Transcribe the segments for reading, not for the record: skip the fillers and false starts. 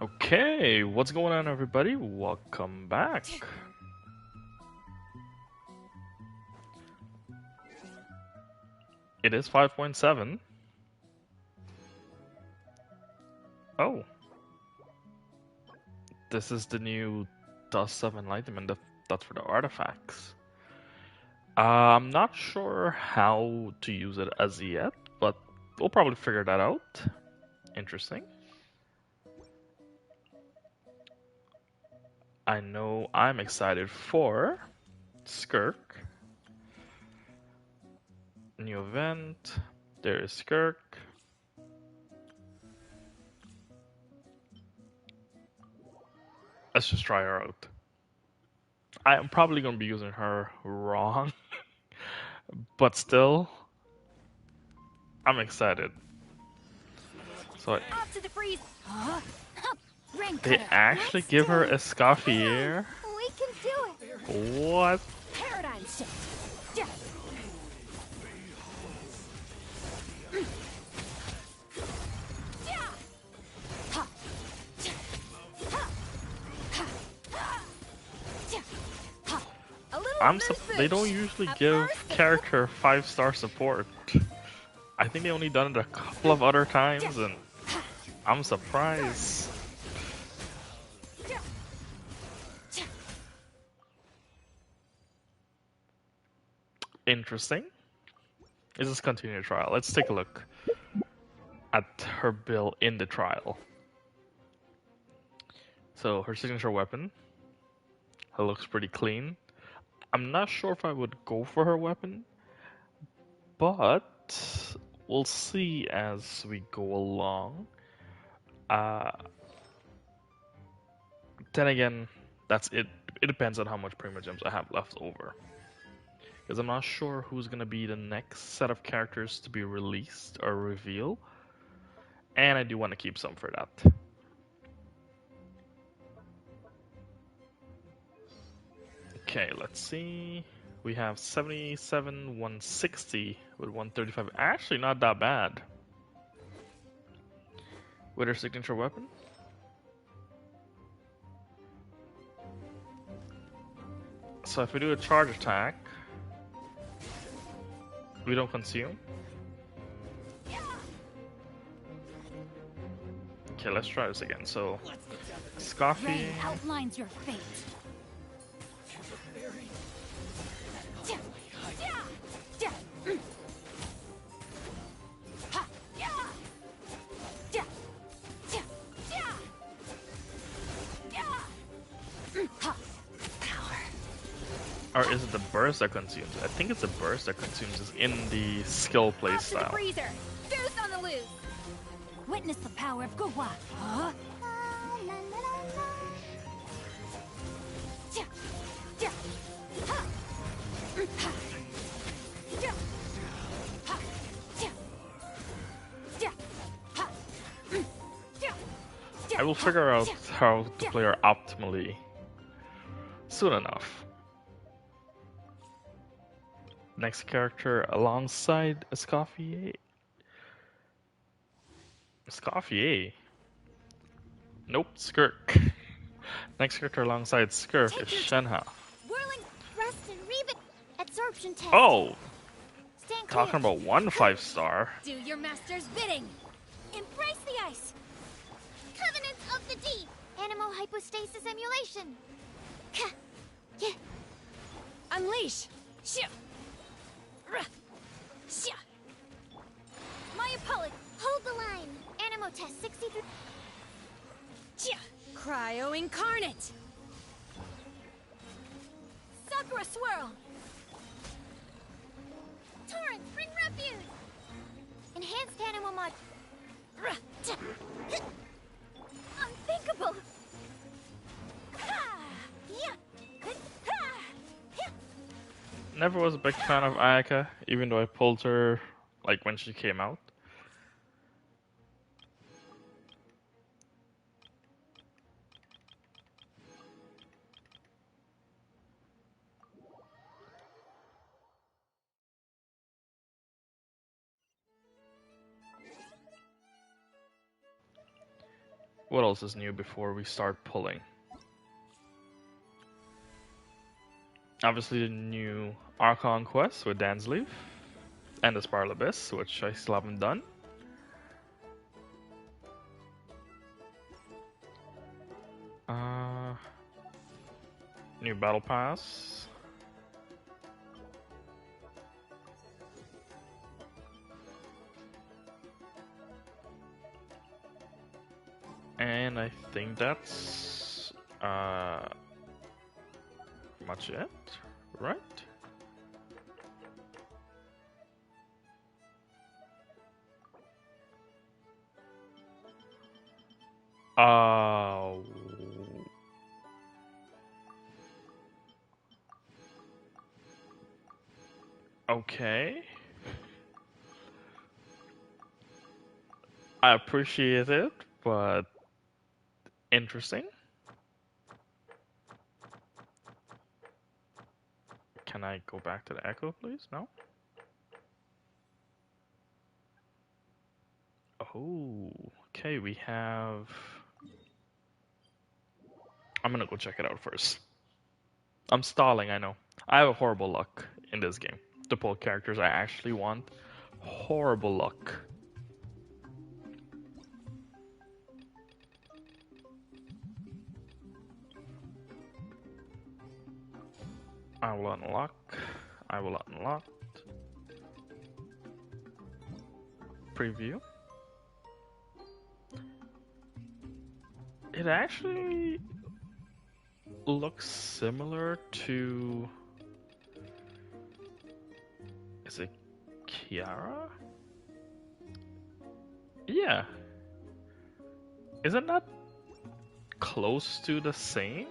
Okay, what's going on, everybody? Welcome back. It is 5.7. Oh, this is the new Dust of Enlightenment. That's for the artifacts. I'm not sure how to use it as yet, but we'll probably figure that out. Interesting. I know I'm excited for Skirk. New event. There is Skirk. Let's just try her out. I'm probably going to be using her wrong, but still, I'm excited. So they actually give her a Scoffier. We can do it. What? Paradigm shift. They don't usually give character 5-star support. I think they only done it a couple of other times, and I'm surprised. Interesting. Let's just continue the trial. Let's take a look at her build in the trial. So her signature weapon. It looks pretty clean. I'm not sure if I would go for her weapon, but we'll see as we go along. Then again, that's it. It depends on how much Prima Gems I have left over. Because I'm not sure who's going to be the next set of characters to be released or revealed. And I do want to keep some for that. Okay, let's see. We have 77, 160 with 135. Actually, not that bad. With her signature weapon. So if we do a charge attack, we don't consume. Okay, let's try this again. So, Scoffy outlines your fate. Or is it the burst that consumes? I think it's the burst that consumes is in the skill play style. Freezer. Boost on the loose. Witness the power of Gugwa. Huh? I will figure out how to play her optimally soon enough. Next character alongside Escoffier. Escoffier? Nope, Skirk. Next character alongside Skirk is Shenha. Whirling thrust and rebit absorption test. Oh! Talking about 1 5-star. Do your master's bidding. Embrace the ice. Covenants of the deep. Animal hypostasis emulation. Unleash. My Apollo, hold the line. Animo test 63. Cryo incarnate. Sakura swirl. Torrent, bring refuge. Enhanced animal mod. Unthinkable. Never was a big fan of Ayaka, even though I pulled her like when she came out. What else is new before we start pulling? Obviously the new Archon quest with Dan's Leaf and the Spiral Abyss, which I still haven't done. New Battle Pass. And I think that's much it, right? Okay. I appreciate it, but interesting. Can I go back to the echo, please? No? Oh, okay, we have... I'm gonna go check it out first. I'm stalling, I know. I have a horrible luck in this game. To pull characters I actually want. Horrible luck. I will unlock. I will unlock. Preview. It actually looks similar to... Is it Kiara? Yeah. Isn't that close to the same?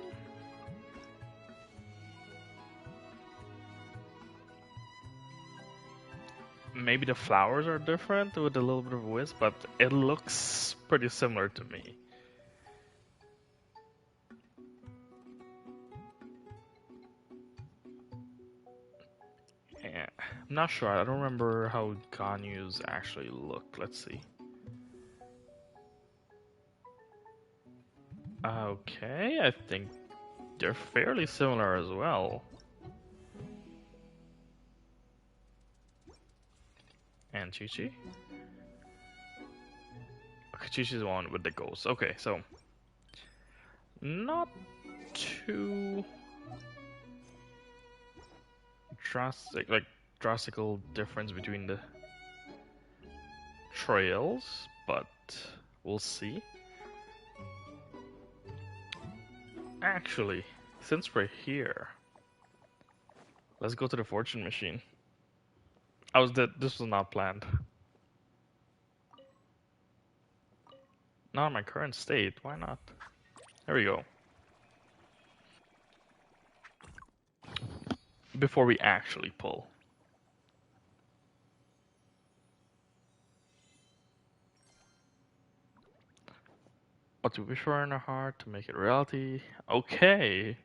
Maybe the flowers are different with a little bit of wisp, but it looks pretty similar to me. Yeah, I'm not sure. I don't remember how Ganyu's actually look. Let's see. Okay, I think they're fairly similar as well. And Chi-Chi? Okay, Chi-Chi's the one with the ghost. Okay, so not too drastical difference between the trails, but we'll see. Actually, since we're here, let's go to the fortune machine. This was not planned. Not in my current state, why not? There we go. Before we actually pull. What to wish for in our heart to make it reality. Okay.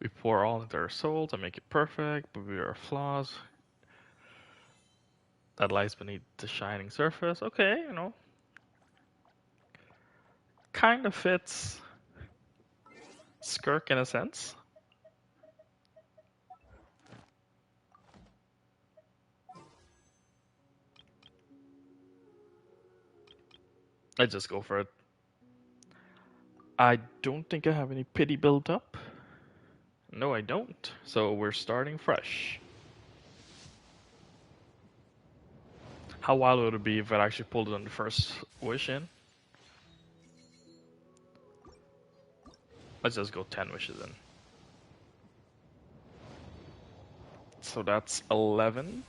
We pour all into our soul to make it perfect, but we are flaws that lies beneath the shining surface. Okay, you know. Kind of fits Skirk in a sense. Let's just go for it. I don't think I have any pity built up. No, I don't. So we're starting fresh. How wild would it be if I actually pulled it on the first wish in? Let's just go 10 wishes in. So that's 11.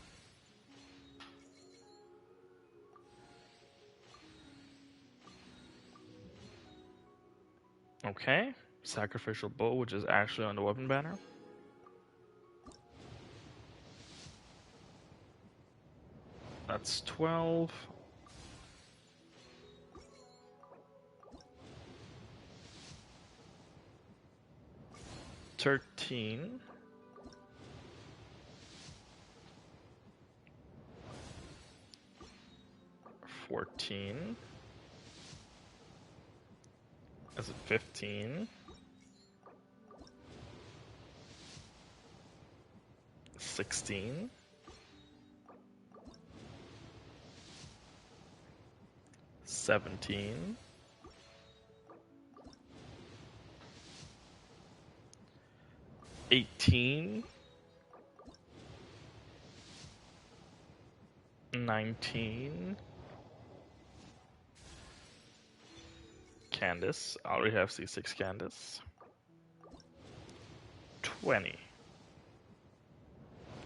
Okay. Sacrificial bow, which is actually on the weapon banner. That's 12. $13. 14. 15. 16. 17. 18. 19. Candace. I already have C6 Candace. 20.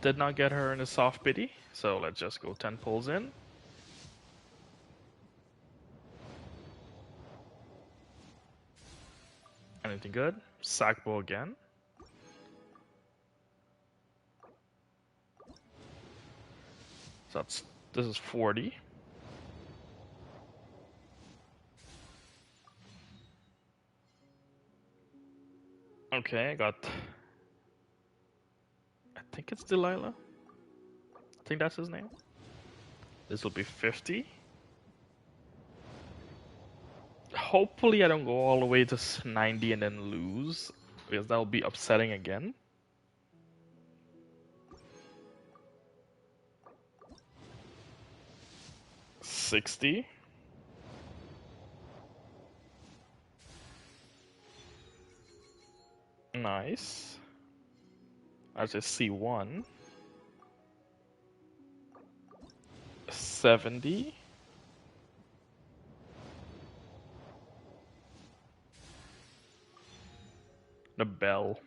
Did not get her in a soft pity, so let's just go 10 pulls in. Anything good? Sackbow again. So this is 40. Okay, I got. I think it's Delilah. I think that's his name. This will be 50. Hopefully, I don't go all the way to 90 and then lose, because that will be upsetting again. $60. Nice. That's a C1. 70. The bell.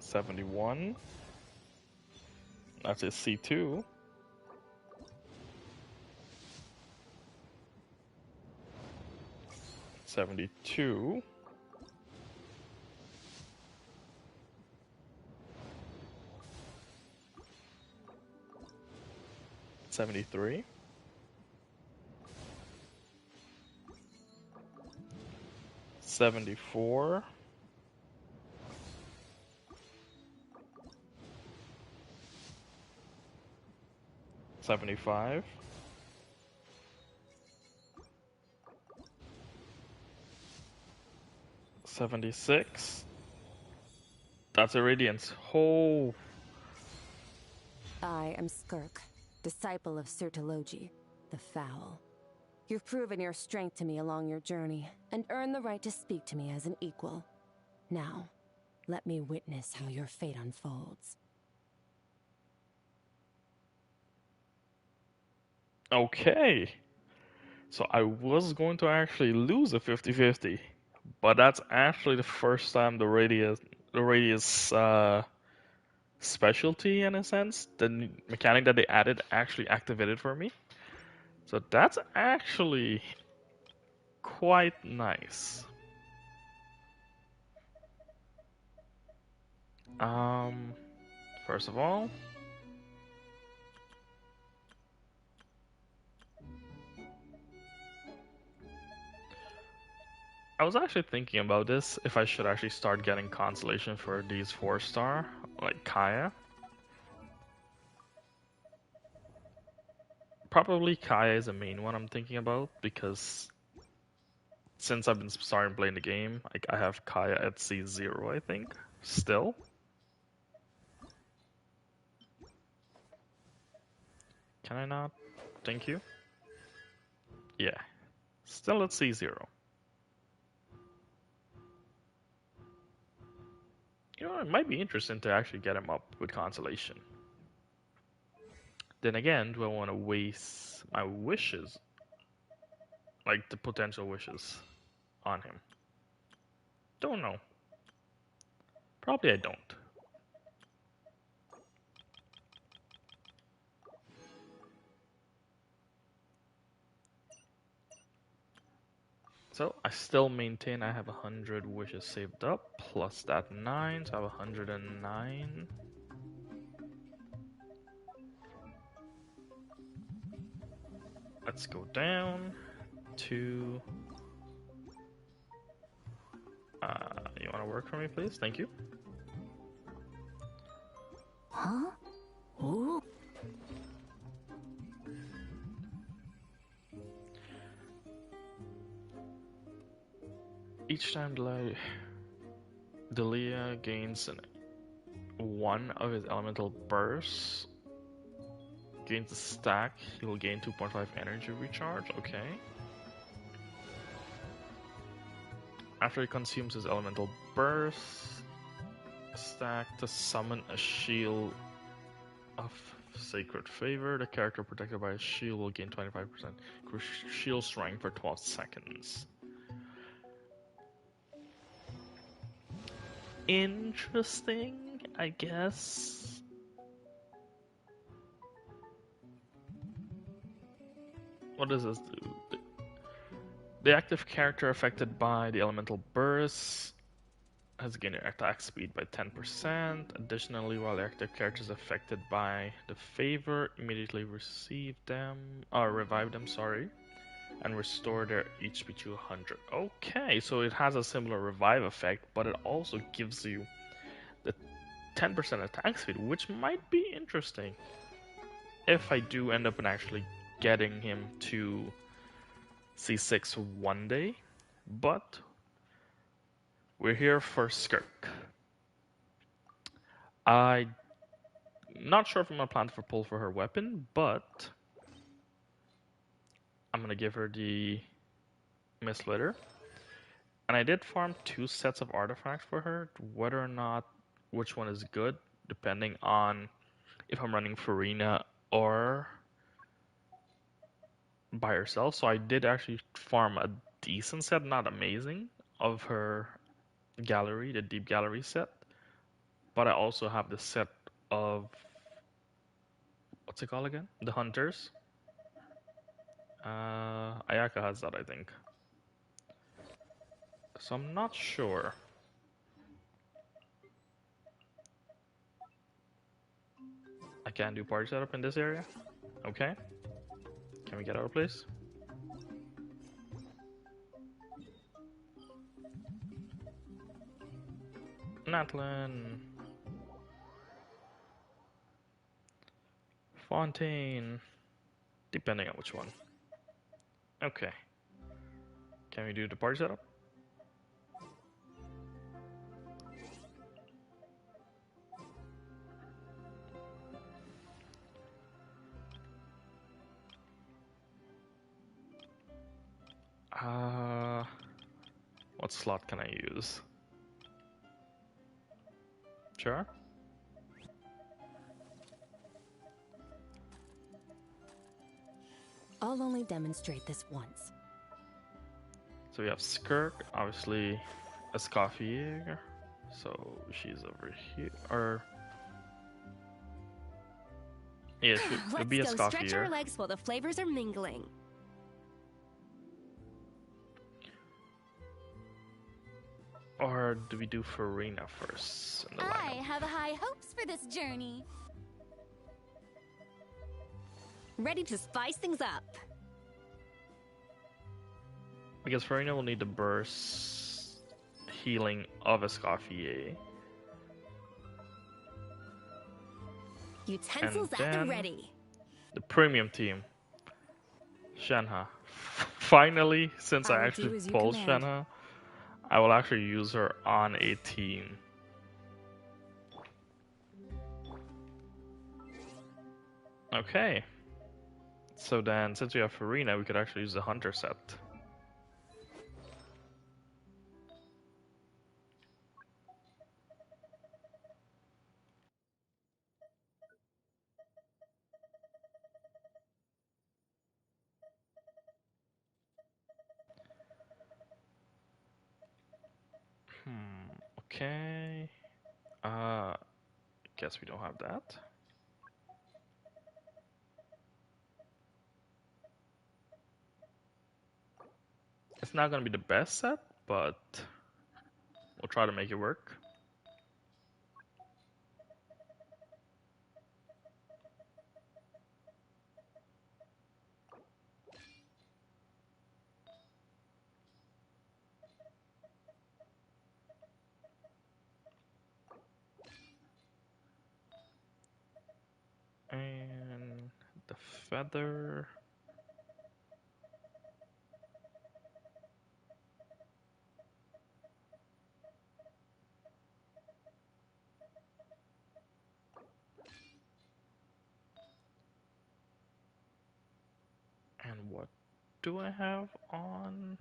71. That's a C2. 72. 73. 74. 75. 76. That's a radiance. Oh. I am Skirk, disciple of Sirtologi, the Foul. You've proven your strength to me along your journey, and earned the right to speak to me as an equal. Now, let me witness how your fate unfolds. Okay. So I was going to actually lose a 50-50, but that's actually the first time the radius specialty, in a sense, the mechanic that they added actually activated for me. So that's actually quite nice. First of all, I was actually thinking about this, if I should actually start getting consolation for these 4-star, like Kaya. Probably Kaya is the main one I'm thinking about, because since I've been starting playing the game, like I have Kaya at C0, I think, still. Can I not? Thank you. Yeah, still at C0. You know, it might be interesting to actually get him up with consolation. Then again, do I want to waste my wishes, like the potential wishes, on him? Don't know. Probably I don't. So I still maintain I have 100 wishes saved up, plus that 9, so I have 109. Let's go down to... you want to work for me, please? Thank you. Huh? Ooh. Each time Delia gains one of his elemental bursts, gains a stack, he will gain 2.5 energy recharge. Okay. After he consumes his elemental burst stack to summon a shield of sacred favor, the character protected by a shield will gain 25% shield strength for 12 seconds. Interesting, I guess. What does this do? The active character affected by the elemental burst has gained attack speed by 10%. Additionally, while the active character is affected by the favor, immediately revive them, and restore their HP to 100. Okay, so it has a similar revive effect, but it also gives you the 10% attack speed, which might be interesting if I do end up actually getting him to C6 one day. But we're here for Skirk. I'm not sure if I'm gonna plan for pull for her weapon, but I'm gonna give her the Mist Litter. And I did farm 2 sets of artifacts for her. Whether or not which one is good, depending on if I'm running Farina or by herself. So I did actually farm a decent set, not amazing, of her gallery, the deep gallery set. But I also have the set of, what's it called again? The Hunters. Ayaka has that, I think. So I'm not sure. I can't do party setup in this area. Okay. Can we get out of place? Natlin. Fontaine. Depending on which one. Okay. Can we do the party setup? What slot can I use? Sure. I'll only demonstrate this once. So we have Skirk, obviously a Escoffier. So she's over here. Or yeah, it'll be a Let's go stretch our Escoffier. legs while the flavors are mingling. Or do we do Farina first in the I lineup? have high hopes for this journey. Ready to spice things up. Because Farina will need the burst healing of Escoffier. Utensils And at the then- ready. The premium team. Shenhe. Finally, since I I will actually do as you pulled command. Shenhe, I will actually use her on a team. Okay. So then, since we have Farina, we could actually use the Hunter set. Okay. Guess we don't have that. It's not gonna be the best set, but we'll try to make it work. And the feather. What do I have on?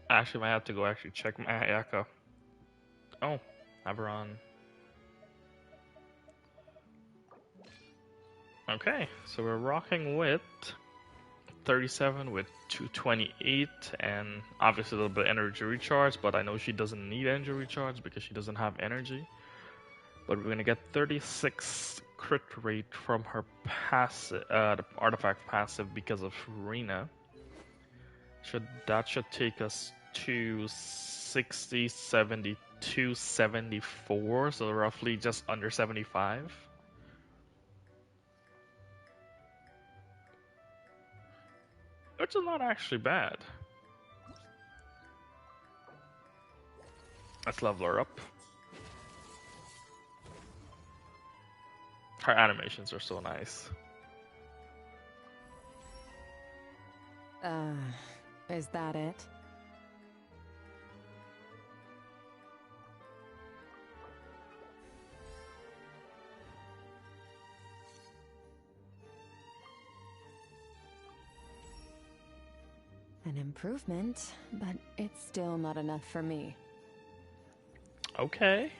Actually, I might have to go actually check my Ayaka. Oh, have her on. Okay, so we're rocking with 37 with 228 and obviously a little bit of energy recharge, but I know she doesn't need energy recharge because she doesn't have energy. But we're gonna get 36 crit rate from her passive, the artifact passive because of Rena. That should take us to 60, 72, 74, so roughly just under 75. Which is not actually bad. Let's level her up. Her animations are so nice. Is that it? An improvement, but it's still not enough for me. Okay.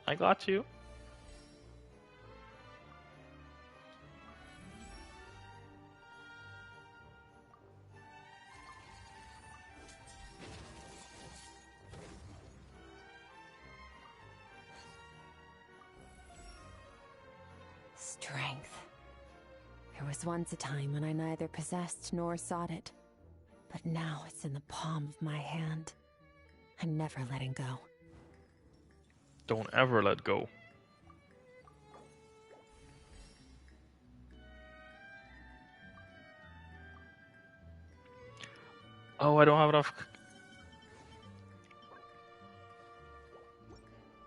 I got you. Strength. There was once a time when I neither possessed nor sought it. But now it's in the palm of my hand. I'm never letting go. Don't ever let go. Oh, I don't have enough.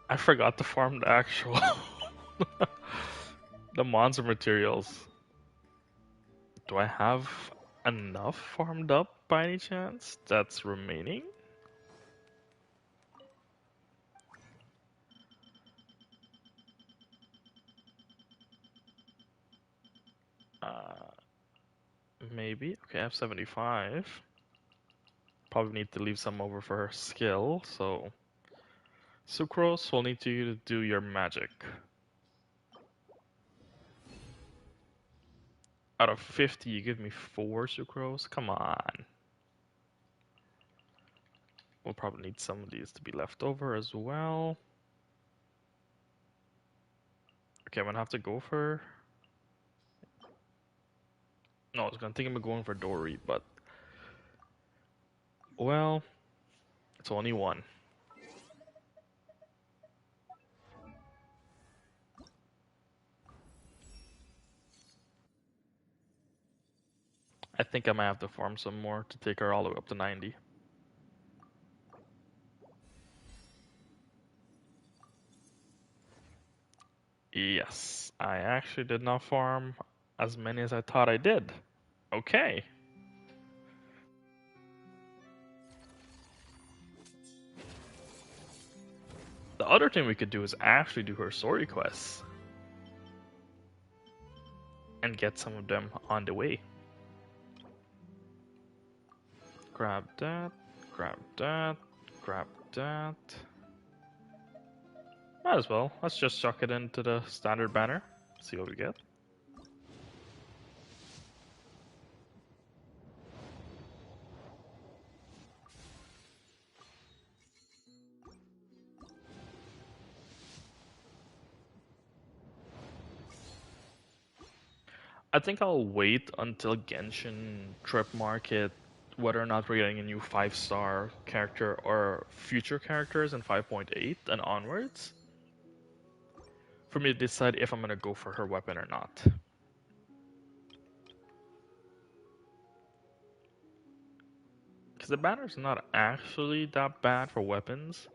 I forgot to farm the actual the monster materials. Do I have enough farmed up by any chance that's remaining? Maybe. Okay, I have 75. Probably need to leave some over for her skill, so Sucrose will need you to do your magic. Out of 50, you give me 4 Sucrose? Come on. We'll probably need some of these to be left over as well. Okay, I'm gonna have to go for... No, I was gonna think I'm going for Dory, but... Well, it's only one. I think I might have to farm some more to take her all the way up to 90. Yes, I actually did not farm as many as I thought I did. Okay. The other thing we could do is actually do her story quests. And get some of them on the way. Grab that, grab that, grab that. Might as well. Let's just chuck it into the standard banner. See what we get. I think I'll wait until Genshin Trip Market, whether or not we're getting a new 5-star character or future characters in 5.8 and onwards, for me to decide if I'm gonna go for her weapon or not. Because the banner's not actually that bad for weapons.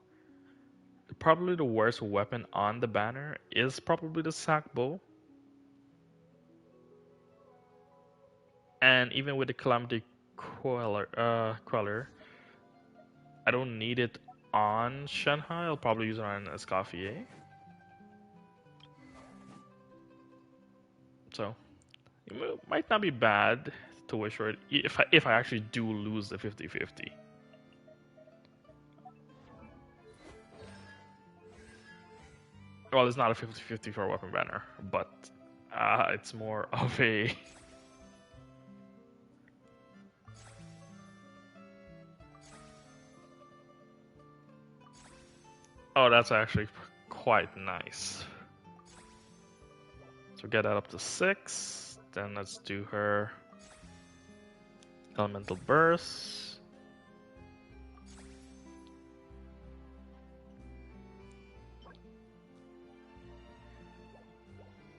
Probably the worst weapon on the banner is probably the sack bow. And even with the Calamity Queller, I don't need it on Shanghai. I'll probably use it on Escoffier. So it might not be bad to wish for it if I actually do lose the 50-50. Well, it's not a 50-50 for a weapon banner, but it's more of a... Oh, that's actually quite nice. So get that up to 6. Then let's do her elemental burst.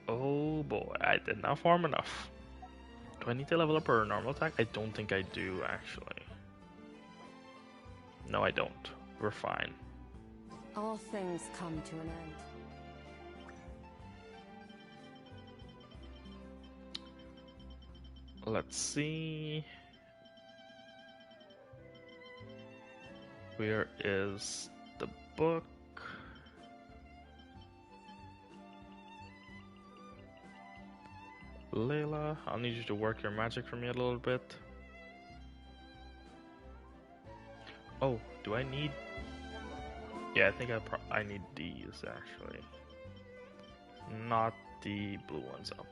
Oh boy, I did not farm enough. Do I need to level up her normal attack? I don't think I do, actually. No, I don't. We're fine. All things come to an end. Let's see. Where is the book? Layla, I'll need you to work your magic for me a little bit. Oh, do I need... Yeah, I think I need these, actually. Not the blue ones up.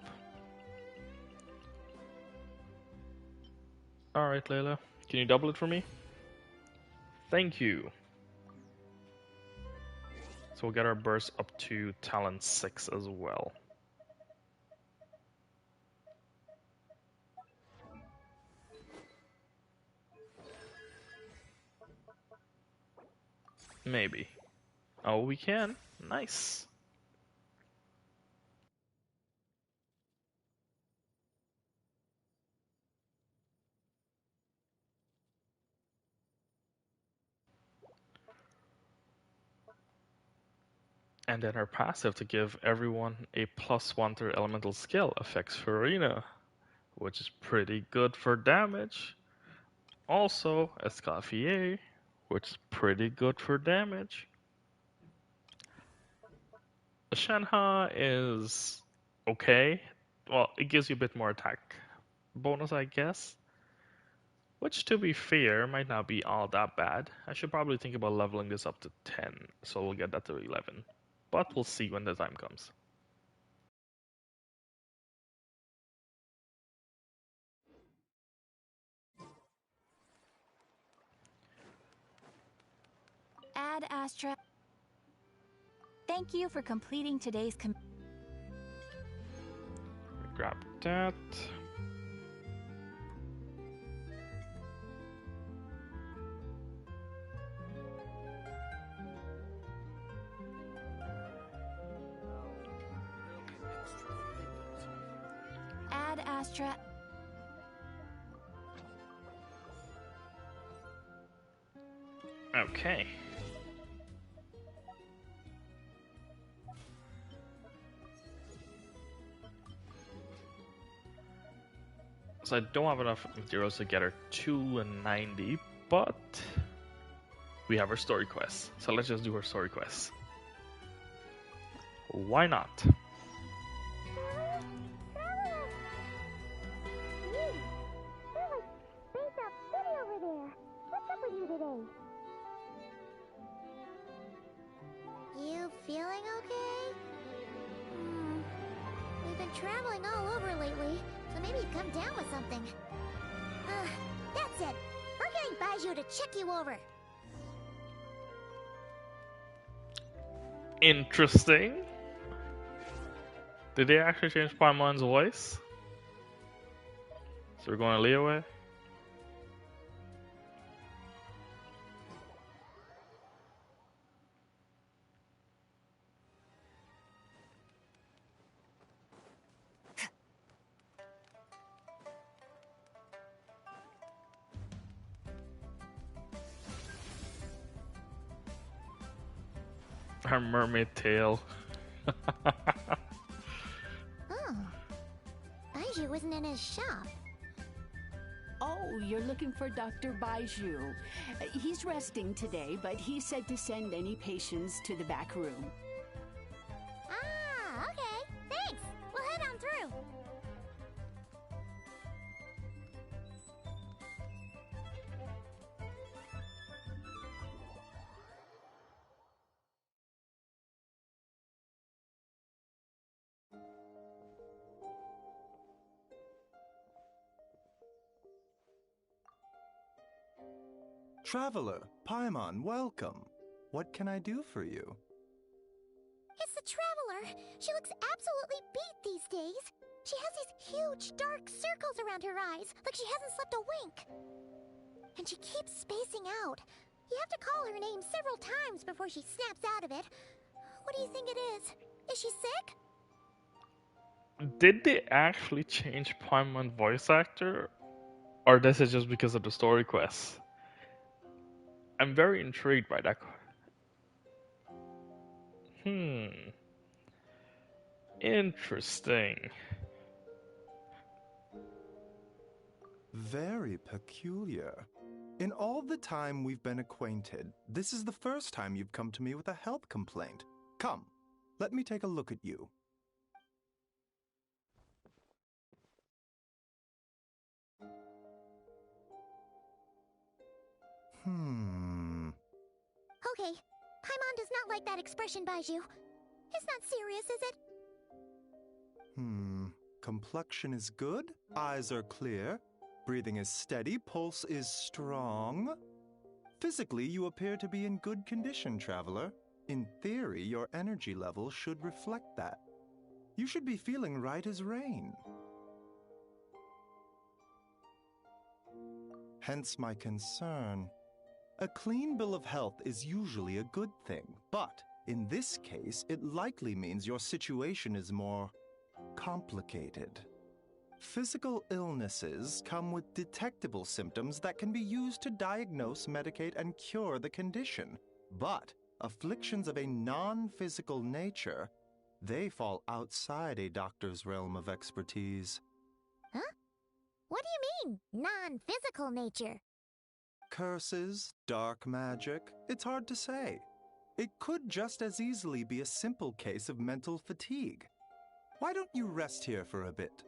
Alright, Layla. Can you double it for me? Thank you. So we'll get our burst up to talent 6 as well. Maybe. Oh, we can. Nice. And then her passive to give everyone a +1 to elemental skill affects Farina, which is pretty good for damage. Also, Escoffier, which is pretty good for damage. Shenhe is okay. Well, it gives you a bit more attack bonus, I guess. Which, to be fair, might not be all that bad. I should probably think about leveling this up to 10, so we'll get that to 11. But we'll see when the time comes. Ad Astra. Thank you for completing today's Grab that. Ad Astra. Okay. So I don't have enough materials to get her to 90, but we have her story quest. So let's just do her story quest. Why not? You feeling okay? We've been traveling all over lately, so maybe you come down with something. That's it. We're getting Baiju to check you over. Interesting. Did they actually change Paimon's voice? So we're going to Leeway? Her mermaid tail. Oh. Baiju isn't in his shop. Oh, you're looking for Dr. Baiju. He's resting today, but he said to send any patients to the back room. Ah, okay. Thanks. We'll head on through. Traveler, Paimon, welcome. What can I do for you? It's the Traveler. She looks absolutely beat these days. She has these huge dark circles around her eyes, like she hasn't slept a wink. And she keeps spacing out. You have to call her name several times before she snaps out of it. What do you think it is? Is she sick? Did they actually change Paimon voice actor? Or this is just because of the story quests? I'm very intrigued by that. Interesting. Very peculiar. In all the time we've been acquainted, this is the first time you've come to me with a health complaint. Come, let me take a look at you. Okay, Paimon does not like that expression, Baiju. It's not serious, is it? Complexion is good, eyes are clear, breathing is steady, pulse is strong. Physically, you appear to be in good condition, Traveler. In theory, your energy level should reflect that. You should be feeling right as rain. Hence my concern. A clean bill of health is usually a good thing, but in this case, it likely means your situation is more complicated. Physical illnesses come with detectable symptoms that can be used to diagnose, medicate, and cure the condition. But afflictions of a non-physical nature, they fall outside a doctor's realm of expertise. Huh? What do you mean, non-physical nature? Curses, dark magic, it's hard to say. It could just as easily be a simple case of mental fatigue. Why don't you rest here for a bit?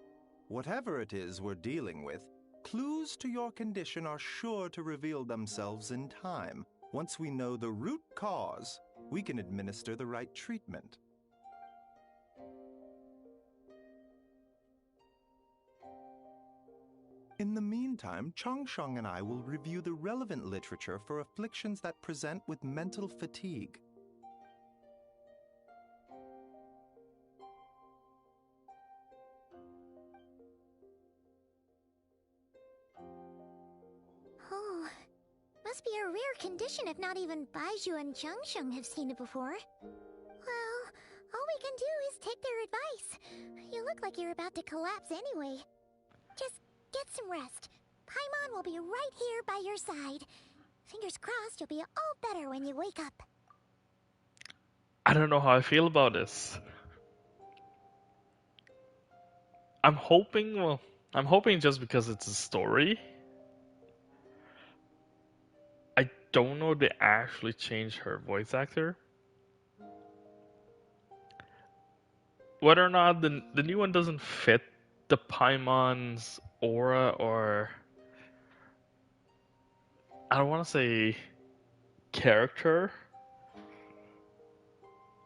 Whatever it is we're dealing with, clues to your condition are sure to reveal themselves in time. Once we know the root cause, we can administer the right treatment. In the meantime, Changsheng and I will review the relevant literature for afflictions that present with mental fatigue. Oh, must be a rare condition if not even Baiju and Changsheng have seen it before. Well, all we can do is take their advice. You look like you're about to collapse anyway. Just get some rest. Paimon will be right here by your side. Fingers crossed you'll be all better when you wake up. I don't know how I feel about this. I'm hoping just because it's a story. I don't know if they actually changed her voice actor. Whether or not the new one doesn't fit the Paimon's aura, or I don't want to say character.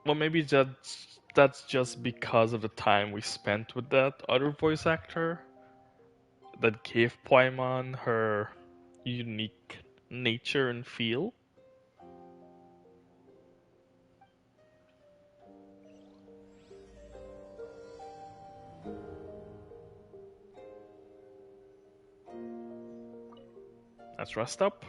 Well, maybe that's just because of the time we spent with that other voice actor that gave Paimon her unique nature and feel. Let's rest up.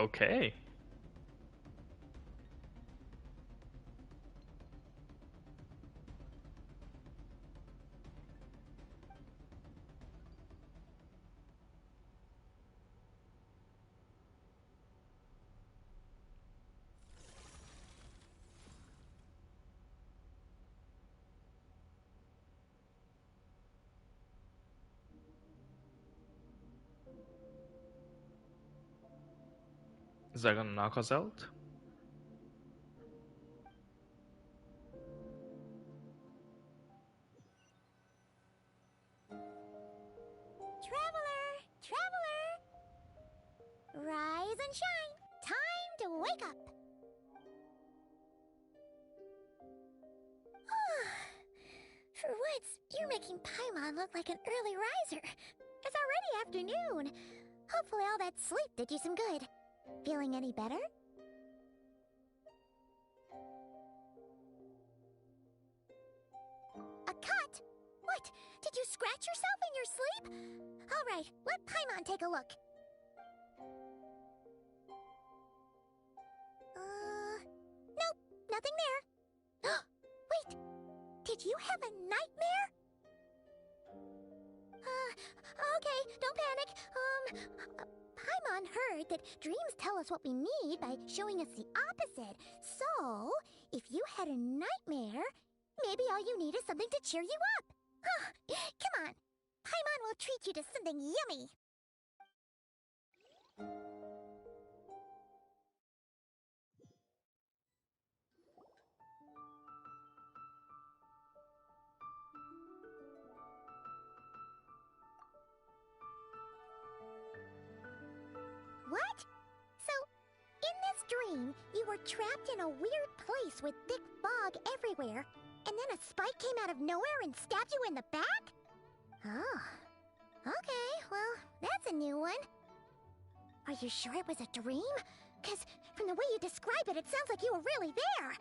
Okay. Is that gonna knock us out? Traveler! Traveler! Rise and shine! Time to wake up! For once, you're making Paimon look like an early riser. It's already afternoon. Hopefully all that sleep did you some good. Feeling any better? A cut? What? Did you scratch yourself in your sleep? Alright, let Paimon take a look. Nope, nothing there. Wait, did you have a nightmare? Okay, don't panic. Paimon heard that dreams tell us what we need by showing us the opposite. So, if you had a nightmare, maybe all you need is something to cheer you up. Come on, Paimon will treat you to something yummy. What? So, in this dream, you were trapped in a weird place with thick fog everywhere, and then a spike came out of nowhere and stabbed you in the back? Oh. Okay, well, that's a new one. Are you sure it was a dream? 'Cause from the way you describe it, it sounds like you were really there.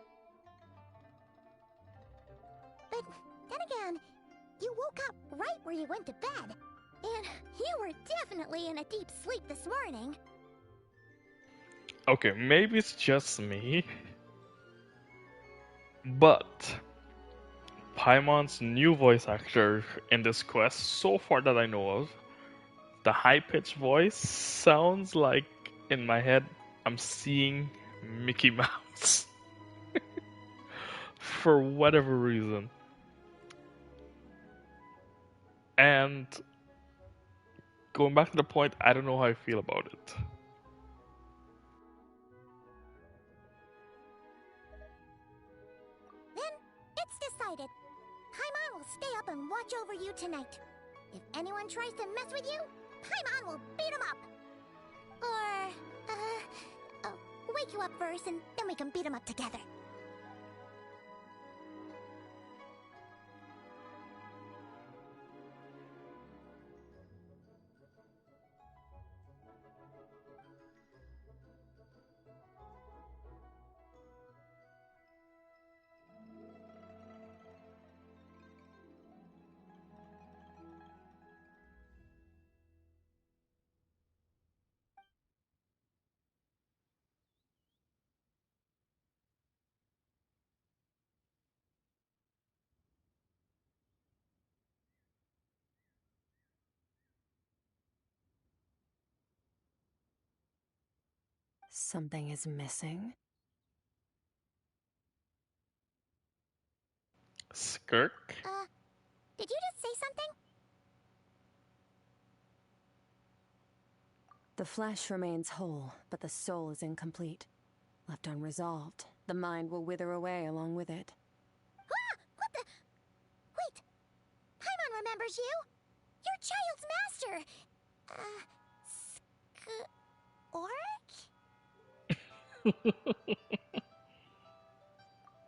But then again, you woke up right where you went to bed. And you were definitely in a deep sleep this morning. Okay, maybe it's just me. But Paimon's new voice actor in this quest, so far that I know of, the high-pitched voice sounds like, in my head, I'm seeing Mickey Mouse. For whatever reason. And going back to the point, I don't know how I feel about it. Then, it's decided. Paimon will stay up and watch over you tonight. If anyone tries to mess with you, Paimon will beat him up. Or, wake you up first and then we can beat him up together. Something is missing. Skirk? Did you just say something? The flesh remains whole, but the soul is incomplete. Left unresolved, the mind will wither away along with it. Ah! What the? Wait! Paimon remembers you! Your child's master!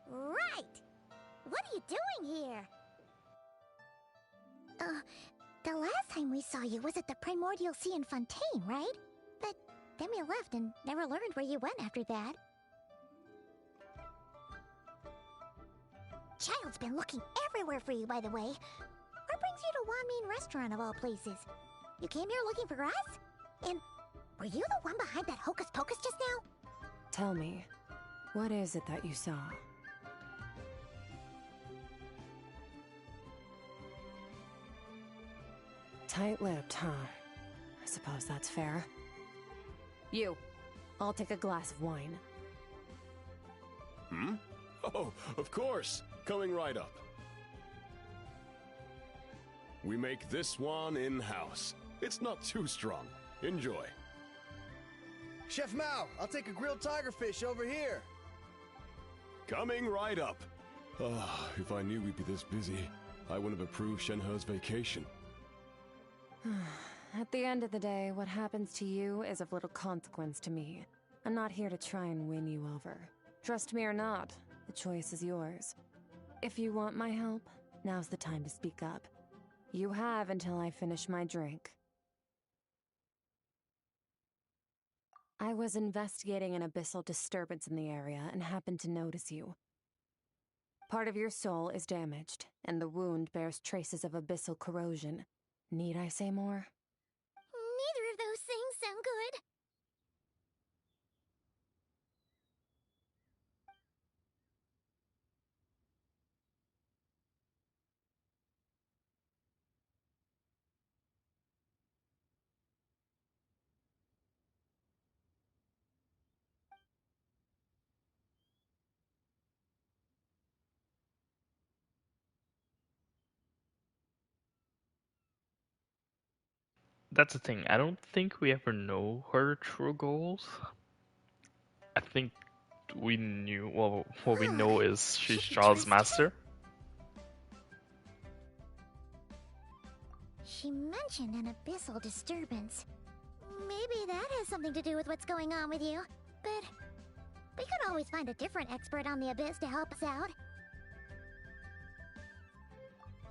Right! What are you doing here? The last time we saw you was at the Primordial Sea in Fontaine, right? But then we left and never learned where you went after that. Child's been looking everywhere for you, by the way. What brings you to Wanmin Restaurant of all places? You came here looking for us? And Were you the one behind that hocus pocus just now? Tell me, what is it that you saw? Tight-lipped, huh? I suppose that's fair. You, I'll take a glass of wine. Hmm? Oh, of course! Coming right up. We make this one in-house. It's not too strong. Enjoy. Chef Mao, I'll take a grilled tigerfish over here. Coming right up. Ah, if I knew we'd be this busy, I wouldn't have approved Shenhe's vacation. At the end of the day, what happens to you is of little consequence to me. I'm not here to try and win you over. Trust me or not, the choice is yours. If you want my help, now's the time to speak up. You have until I finish my drink. I was investigating an abyssal disturbance in the area and happened to notice you. Part of your soul is damaged, and the wound bears traces of abyssal corrosion. Need I say more? Neither of those things sound good. That's the thing. I don't think we ever know her true goals. I think we knew. Well, what we know is she's Charles' master. She mentioned an abyssal disturbance. Maybe that has something to do with what's going on with you. But we could always find a different expert on the abyss to help us out.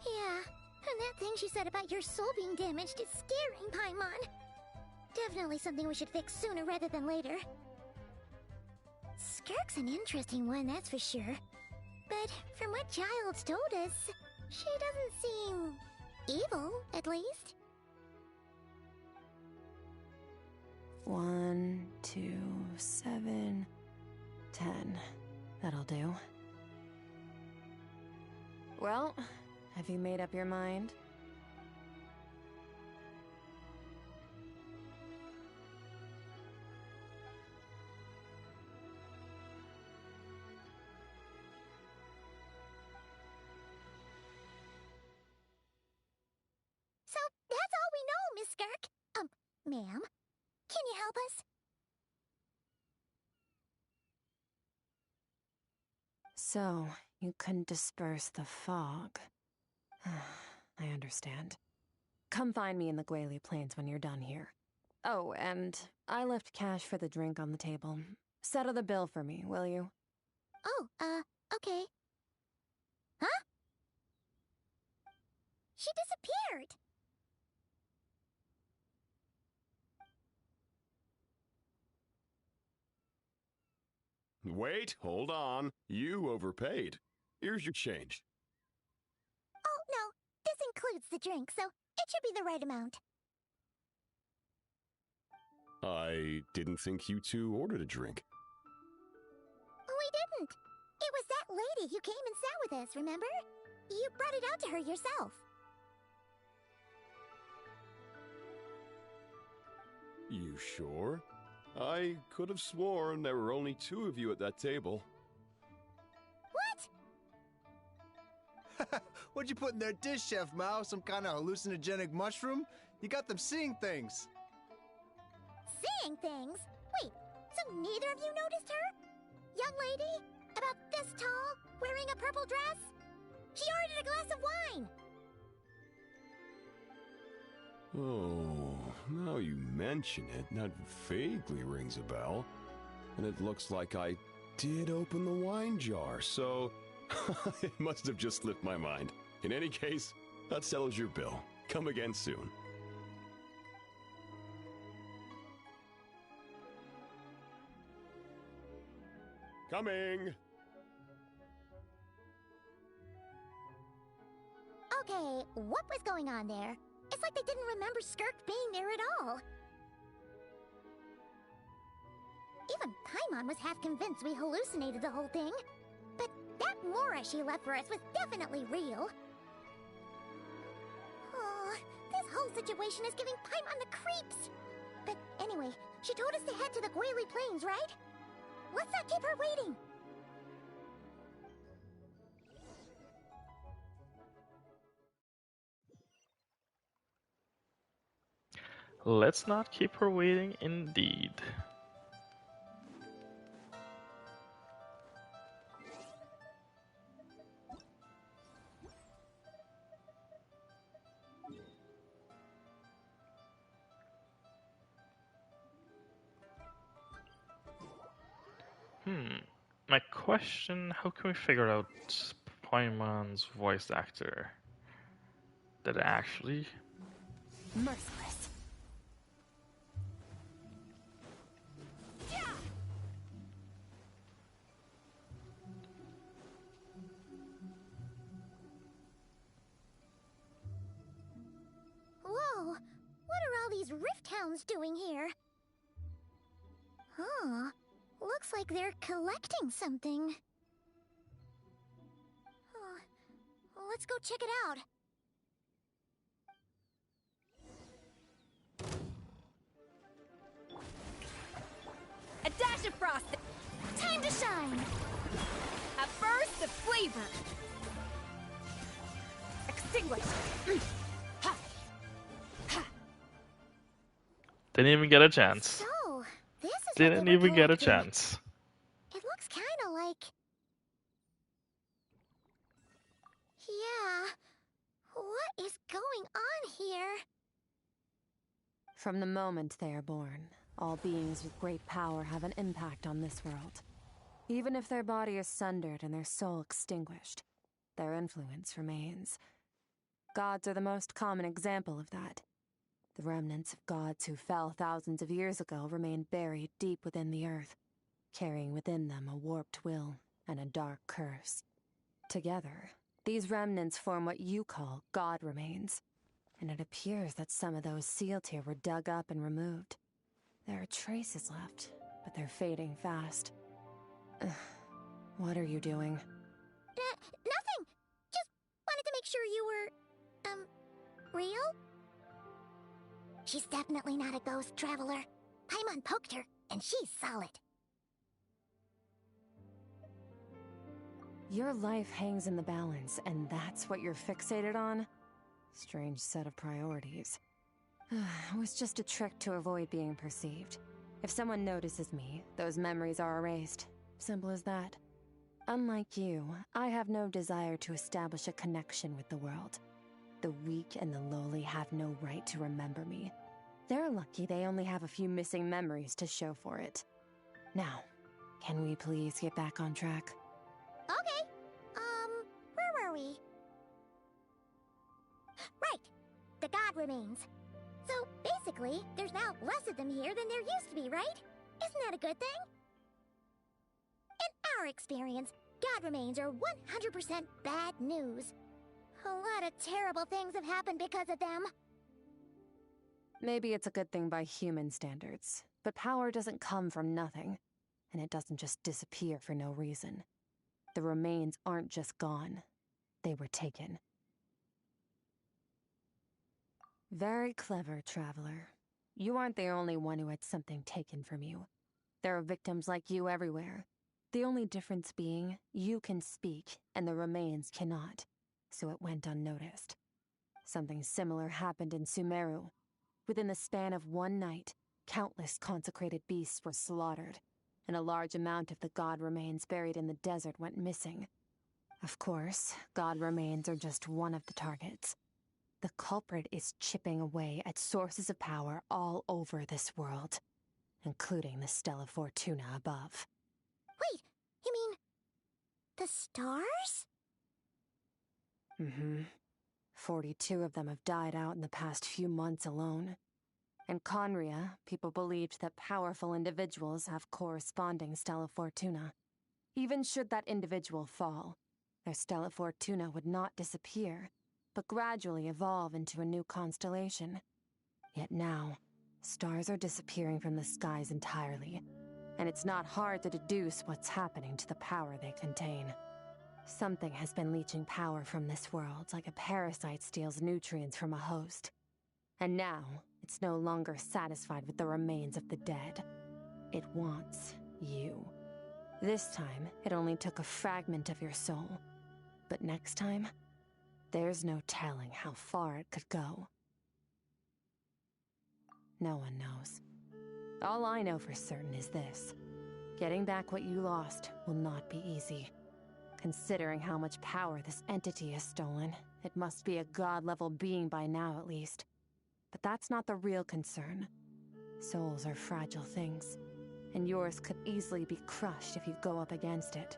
Yeah, and that thing she said about your soul being damaged is scaring, Paimon. Definitely something we should fix sooner rather than later. Skirk's an interesting one, that's for sure. But from what Childs told us, she doesn't seem evil, at least. 1, 2, 7, 10. That'll do. Well, have you made up your mind? So, that's all we know, Miss Skirk. Ma'am, can you help us? So, you couldn't disperse the fog. I understand. Come find me in the Guili Plains when you're done here. Oh, and I left cash for the drink on the table. Settle the bill for me, will you? Oh, okay. Huh? She disappeared! Wait, hold on. You overpaid. Here's your change. Oh, no. This includes the drink, so it should be the right amount. I didn't think you two ordered a drink. We didn't. It was that lady who came and sat with us, remember? You brought it out to her yourself. You sure? I could have sworn there were only 2 of you at that table. What? What'd you put in their dish, Chef Mao? Some kind of hallucinogenic mushroom? You got them seeing things. Seeing things? Wait, so neither of you noticed her? Young lady? About this tall? Wearing a purple dress? She ordered a glass of wine! Oh, now you mention it, that vaguely rings a bell. And it looks like I did open the wine jar, so it must have just slipped my mind. In any case, that settles your bill. Come again soon. Coming! Okay, what was going on there? It's like they didn't remember Skirk being there at all. Paimon was half convinced we hallucinated the whole thing. But that Mora she left for us was definitely real. Oh, this whole situation is giving Paimon the creeps. But anyway, she told us to head to the Gwaili Plains, right? Let's not keep her waiting. Let's not keep her waiting, indeed. My question, how can we figure out Paimon's voice actor? Did it actually? Merciless. Whoa, what are all these Rift Hounds doing here? Huh, looks like they're collecting something. Let's go check it out. A dash of frosting. Time to shine! A burst of flavor. Extinguish. Didn't even get a chance. So, this is what Didn't they were even get a collecting. chance. It looks kinda like... Yeah... What is going on here? From the moment they are born, all beings with great power have an impact on this world. Even if their body is sundered and their soul extinguished, their influence remains. Gods are the most common example of that. The remnants of gods who fell thousands of years ago remain buried deep within the earth, carrying within them a warped will and a dark curse. Together, these remnants form what you call god remains, and it appears that some of those sealed here were dug up and removed. There are traces left, but they're fading fast. What are you doing? Nothing! Just wanted to make sure you were... real? She's definitely not a ghost traveler. Paimon poked her, and she's solid. Your life hangs in the balance, and that's what you're fixated on? Strange set of priorities. It was just a trick to avoid being perceived. If someone notices me, those memories are erased. Simple as that. Unlike you, I have no desire to establish a connection with the world. The weak and the lowly have no right to remember me. They're lucky they only have a few missing memories to show for it. Now, can we please get back on track? Okay. Where were we? Right. The god remains. So, basically, there's now less of them here than there used to be, right? Isn't that a good thing? In our experience, god remains are 100% bad news. A lot of terrible things have happened because of them. Maybe it's a good thing by human standards, but power doesn't come from nothing, and it doesn't just disappear for no reason. The remains aren't just gone. They were taken. Very clever, traveler. You aren't the only one who had something taken from you. There are victims like you everywhere. The only difference being, you can speak, and the remains cannot, so it went unnoticed. Something similar happened in Sumeru. Within the span of one night, countless consecrated beasts were slaughtered, and a large amount of the god remains buried in the desert went missing. Of course, god remains are just one of the targets. The culprit is chipping away at sources of power all over this world, including the Stella Fortuna above. Wait, you mean... the stars? Mm-hmm. 42 of them have died out in the past few months alone. In Conria, people believed that powerful individuals have corresponding Stella Fortuna. Even should that individual fall, their Stella Fortuna would not disappear, but gradually evolve into a new constellation. Yet now, stars are disappearing from the skies entirely, and it's not hard to deduce what's happening to the power they contain. Something has been leeching power from this world like a parasite steals nutrients from a host. And now, it's no longer satisfied with the remains of the dead. It wants you. This time, it only took a fragment of your soul. But next time, there's no telling how far it could go. No one knows. All I know for certain is this. Getting back what you lost will not be easy. Considering how much power this entity has stolen, it must be a god-level being by now at least. But that's not the real concern. Souls are fragile things, and yours could easily be crushed if you go up against it.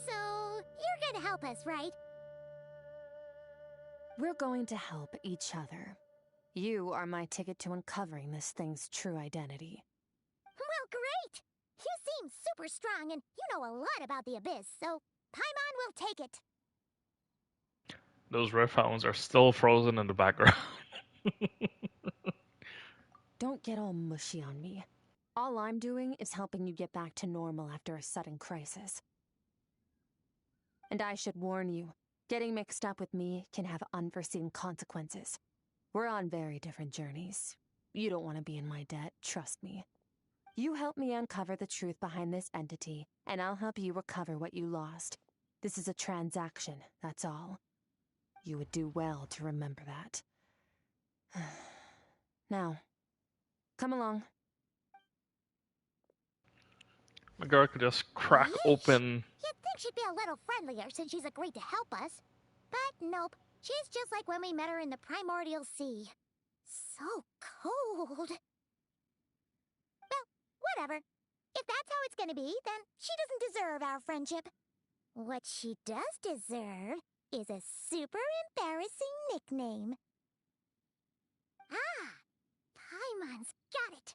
So you're gonna help us, right? We're going to help each other. You are my ticket to uncovering this thing's true identity. Well, great! You seem super strong, and you know a lot about the Abyss, so Paimon will take it. Those red fountains are still frozen in the background. Don't get all mushy on me. All I'm doing is helping you get back to normal after a sudden crisis. And I should warn you, getting mixed up with me can have unforeseen consequences. We're on very different journeys. You don't want to be in my debt, trust me. You help me uncover the truth behind this entity, and I'll help you recover what you lost. This is a transaction, that's all. You would do well to remember that. Now, come along. My girl could just crack open. You'd think she'd be a little friendlier since she's agreed to help us. But nope, she's just like when we met her in the primordial sea. So cold. Well, whatever. If that's how it's gonna be, then she doesn't deserve our friendship. What she does deserve is a super embarrassing nickname. Ah, Paimon's got it.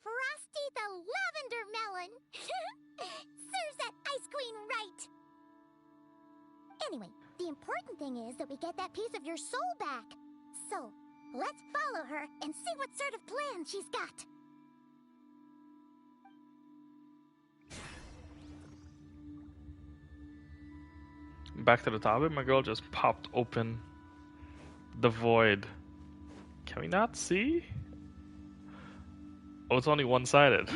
Frosty the Lavender Melon! Serves that Ice Queen right! Anyway, the important thing is that we get that piece of your soul back. So, let's follow her and see what sort of plan she's got. Back to the topic, my girl just popped open the void. Can we not see? Oh, it's only one-sided.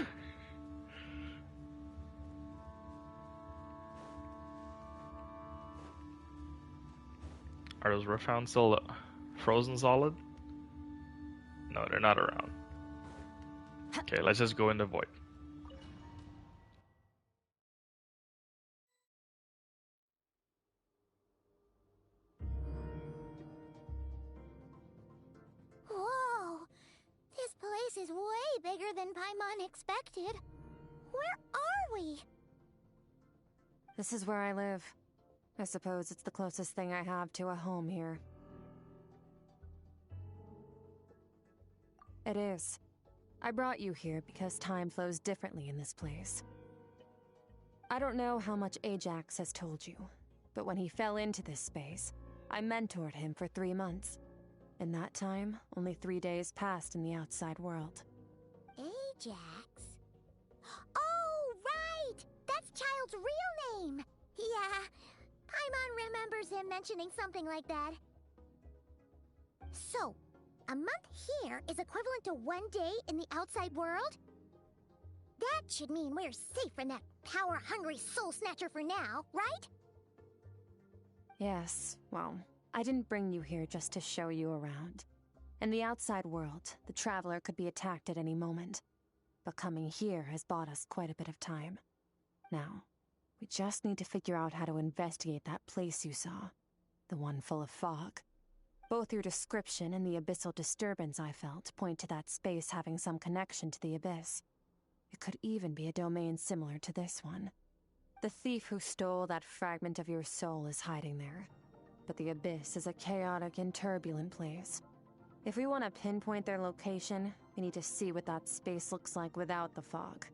Are those rift hounds still frozen solid? No, they're not around. Okay, let's just go in the void. Whoa! This place is way bigger than Paimon expected. Where are we? This is where I live. I suppose it's the closest thing I have to a home here. It is. I brought you here because time flows differently in this place. I don't know how much Ajax has told you, but when he fell into this space, I mentored him for 3 months. In that time, only 3 days passed in the outside world. Ajax? Oh, right! That's Child's real name! Yeah, Paimon remembers him mentioning something like that. So, a month here is equivalent to 1 day in the outside world? That should mean we're safe from that power-hungry soul snatcher for now, right? Yes, well, I didn't bring you here just to show you around. In the outside world, the Traveler could be attacked at any moment. But coming here has bought us quite a bit of time. Now, we just need to figure out how to investigate that place you saw. The one full of fog. Both your description and the abyssal disturbance I felt point to that space having some connection to the Abyss. It could even be a domain similar to this one. The thief who stole that fragment of your soul is hiding there. But the Abyss is a chaotic and turbulent place. If we want to pinpoint their location, we need to see what that space looks like without the fog.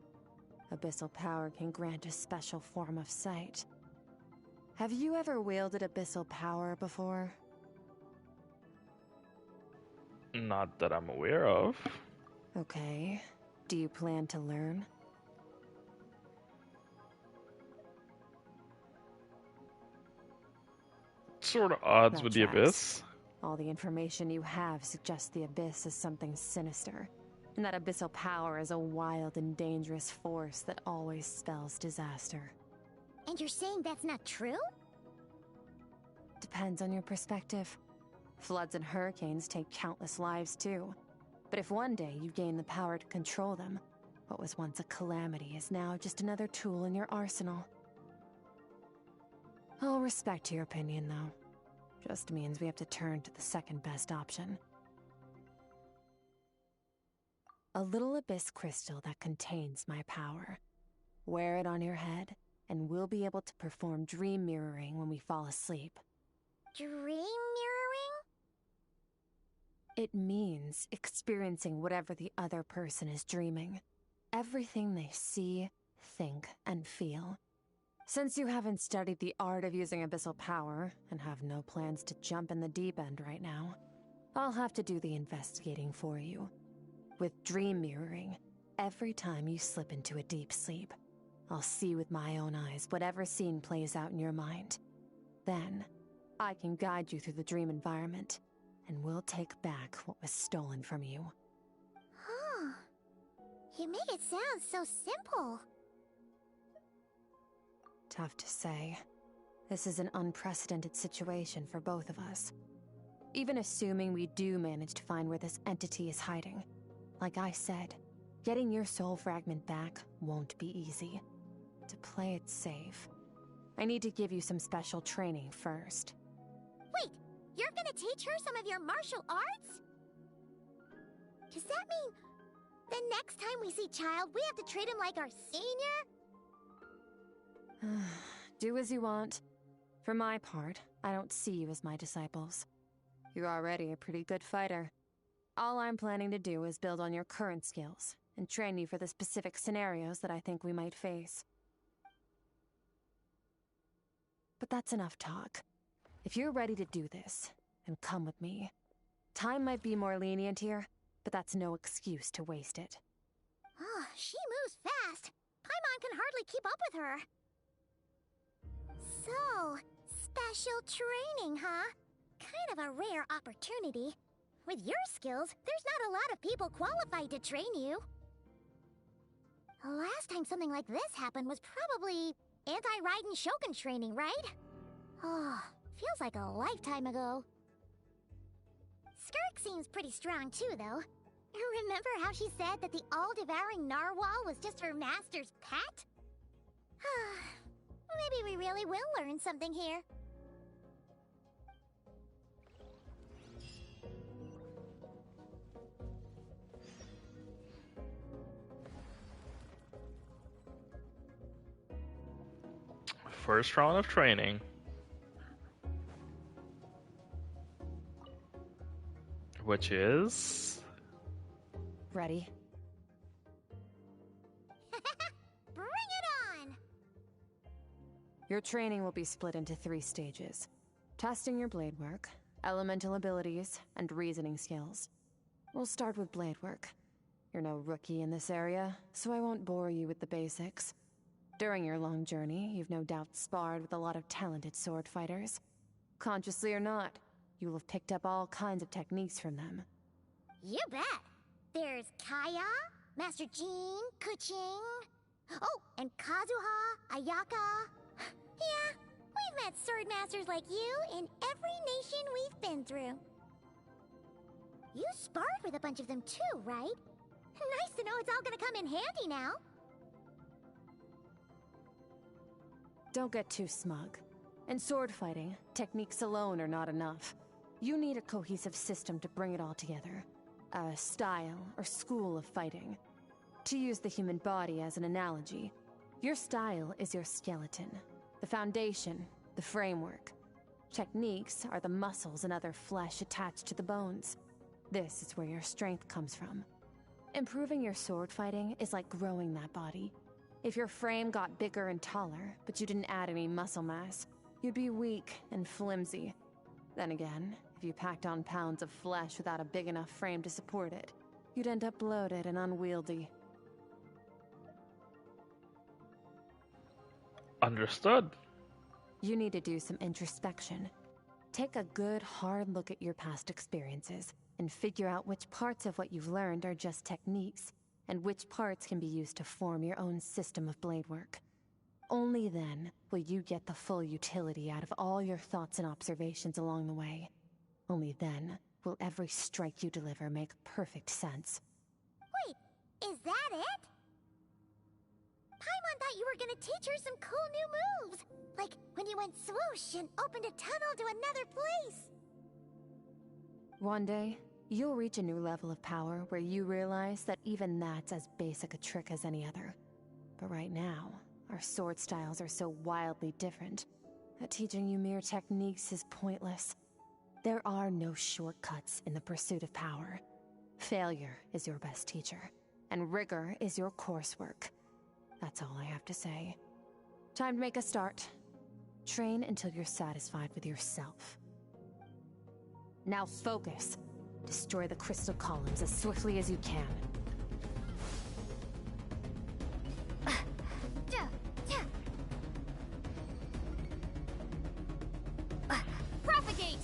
Abyssal power can grant a special form of sight. Have you ever wielded abyssal power before? Not that I'm aware of. Okay. Do you plan to learn? Sort of odds That with the tracks. Abyss. All the information you have suggests the Abyss is something sinister, and that abyssal power is a wild and dangerous force that always spells disaster. And you're saying that's not true? Depends on your perspective. Floods and hurricanes take countless lives too. But if one day you gain the power to control them, what was once a calamity is now just another tool in your arsenal. I'll respect your opinion, though. Just means we have to turn to the second best option. A little abyss crystal that contains my power. Wear it on your head, and we'll be able to perform dream mirroring when we fall asleep. Dream mirroring? It means experiencing whatever the other person is dreaming. Everything they see, think, and feel. Since you haven't studied the art of using abyssal power, and have no plans to jump in the deep end right now, I'll have to do the investigating for you. With dream mirroring, every time you slip into a deep sleep, I'll see with my own eyes whatever scene plays out in your mind. Then, I can guide you through the dream environment, and we'll take back what was stolen from you. Huh. You make it sound so simple. Tough to say. This is an unprecedented situation for both of us. Even assuming we do manage to find where this entity is hiding, like I said, getting your soul fragment back won't be easy. To play it safe, I need to give you some special training first. Wait, you're gonna teach her some of your martial arts? Does that mean the next time we see Child, we have to treat him like our senior? Do as you want. For my part, I don't see you as my disciples. You're already a pretty good fighter. All I'm planning to do is build on your current skills, and train you for the specific scenarios that I think we might face. But that's enough talk. If you're ready to do this, then come with me. Time might be more lenient here, but that's no excuse to waste it. Oh, she moves fast. Paimon can hardly keep up with her. So, special training, huh? Kind of a rare opportunity. With your skills, there's not a lot of people qualified to train you. The last time something like this happened was probably anti-Raiden Shogun training, right? Oh, feels like a lifetime ago. Skirk seems pretty strong too, though. Remember how she said that the all-devouring narwhal was just her master's pet? Maybe we really will learn something here. First round of training. Which is... Ready? Bring it on! Your training will be split into 3 stages. Testing your blade work, elemental abilities, and reasoning skills. We'll start with blade work. You're no rookie in this area, so I won't bore you with the basics. During your long journey, you've no doubt sparred with a lot of talented sword fighters. Consciously or not, you will have picked up all kinds of techniques from them. You bet! There's Kaya, Master Jean, Kuching... Oh, and Kazuha, Ayaka... Yeah, we've met sword masters like you in every nation we've been through. You sparred with a bunch of them too, right? Nice to know it's all gonna come in handy now. Don't get too smug. In sword fighting, techniques alone are not enough. You need a cohesive system to bring it all together. A style or school of fighting. To use the human body as an analogy, your style is your skeleton, the foundation, the framework. Techniques are the muscles and other flesh attached to the bones. This is where your strength comes from. Improving your sword fighting is like growing that body. If your frame got bigger and taller, but you didn't add any muscle mass, you'd be weak and flimsy. Then again, if you packed on pounds of flesh without a big enough frame to support it, you'd end up bloated and unwieldy. Understood. You need to do some introspection. Take a good, hard look at your past experiences and figure out which parts of what you've learned are just techniques and which parts can be used to form your own system of blade work. Only then will you get the full utility out of all your thoughts and observations along the way. Only then will every strike you deliver make perfect sense. Wait, is that it? Paimon thought you were gonna teach her some cool new moves! Like when you went swoosh and opened a tunnel to another place! One day, you'll reach a new level of power where you realize that even that's as basic a trick as any other. But right now, our sword styles are so wildly different that teaching you mere techniques is pointless. There are no shortcuts in the pursuit of power. Failure is your best teacher, and rigor is your coursework. That's all I have to say. Time to make a start. Train until you're satisfied with yourself. Now focus. Destroy the crystal columns as swiftly as you can. Propagate!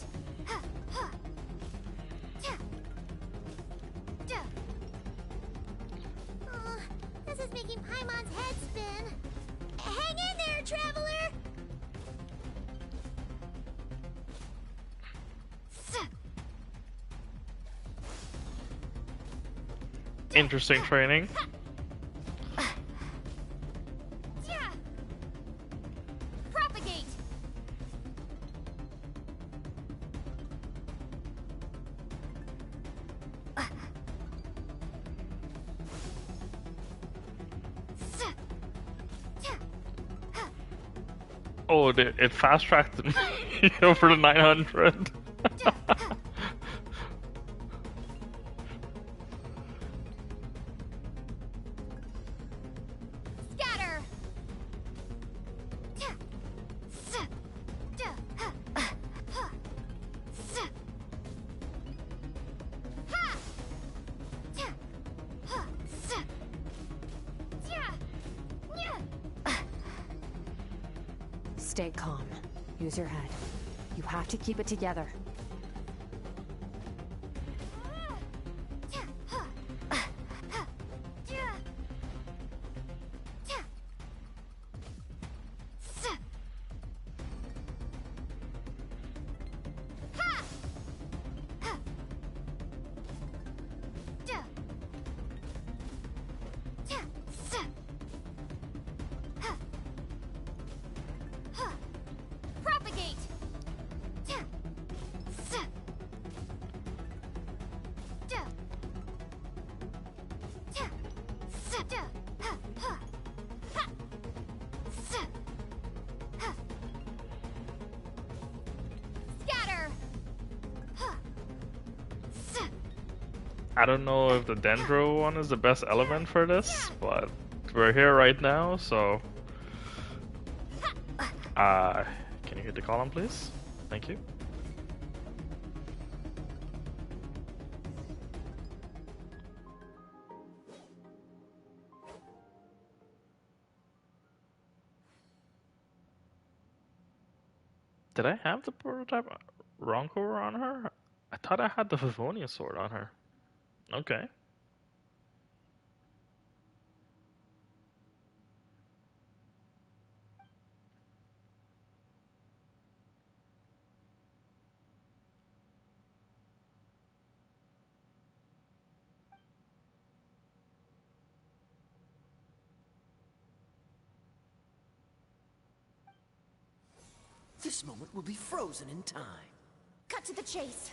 This is making Paimon's head spin. Hang in there, traveler! Interesting training. Propagate! Oh, it fast tracked me over to 900. Scatter! Stay calm. Use your head. You have to keep it together. Propagate! Scatter! I don't know if the Dendro one is the best element for this, but we're here right now, so... can you hit the column, please? Thank you. Did I have the prototype Roncour on her? I thought I had the Favonian sword on her. Okay. This moment will be frozen in time. Cut to the chase.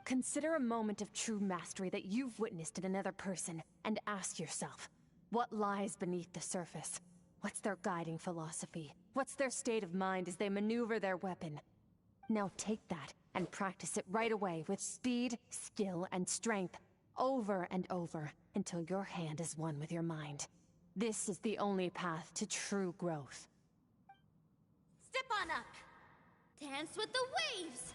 Consider a moment of true mastery that you've witnessed in another person, and ask yourself, what lies beneath the surface? What's their guiding philosophy? What's their state of mind as they maneuver their weapon? Now take that and practice it right away with speed, skill, and strength, over and over, until your hand is one with your mind. This is the only path to true growth. Step on up. Dance with the waves.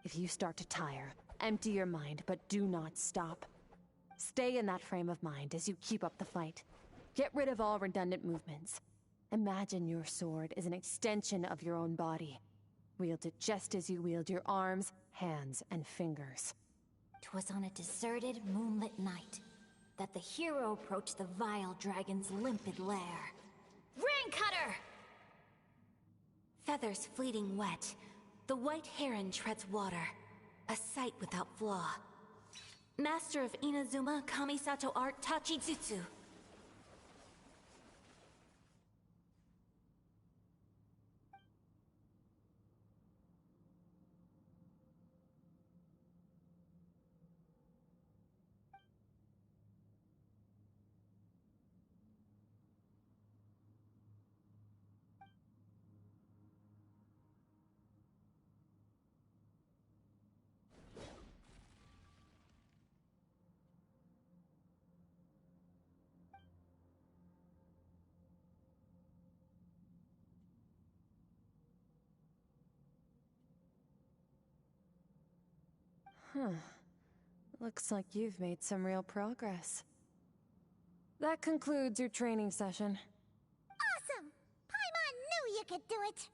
If you start to tire, empty your mind, but do not stop. Stay in that frame of mind as you keep up the fight. Get rid of all redundant movements. Imagine your sword is an extension of your own body. Wield it just as you wield your arms, hands, and fingers. 'Twas on a deserted, moonlit night that the hero approached the vile dragon's limpid lair. Rain Cutter! Feathers fleeting wet, the white heron treads water, a sight without flaw. Master of Inazuma Kamisato art Tachijutsu. Huh. Looks like you've made some real progress. That concludes your training session. Awesome! Paimon knew you could do it!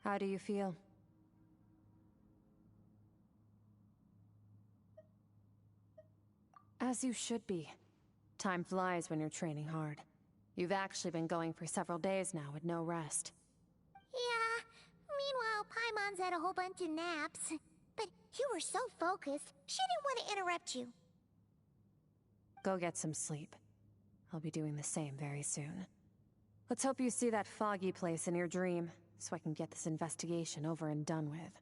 How do you feel? As you should be. Time flies when you're training hard. You've actually been going for several days now with no rest. Yeah. Meanwhile, Paimon's had a whole bunch of naps. But you were so focused, she didn't want to interrupt you. Go get some sleep. I'll be doing the same very soon. Let's hope you see that foggy place in your dream, so I can get this investigation over and done with.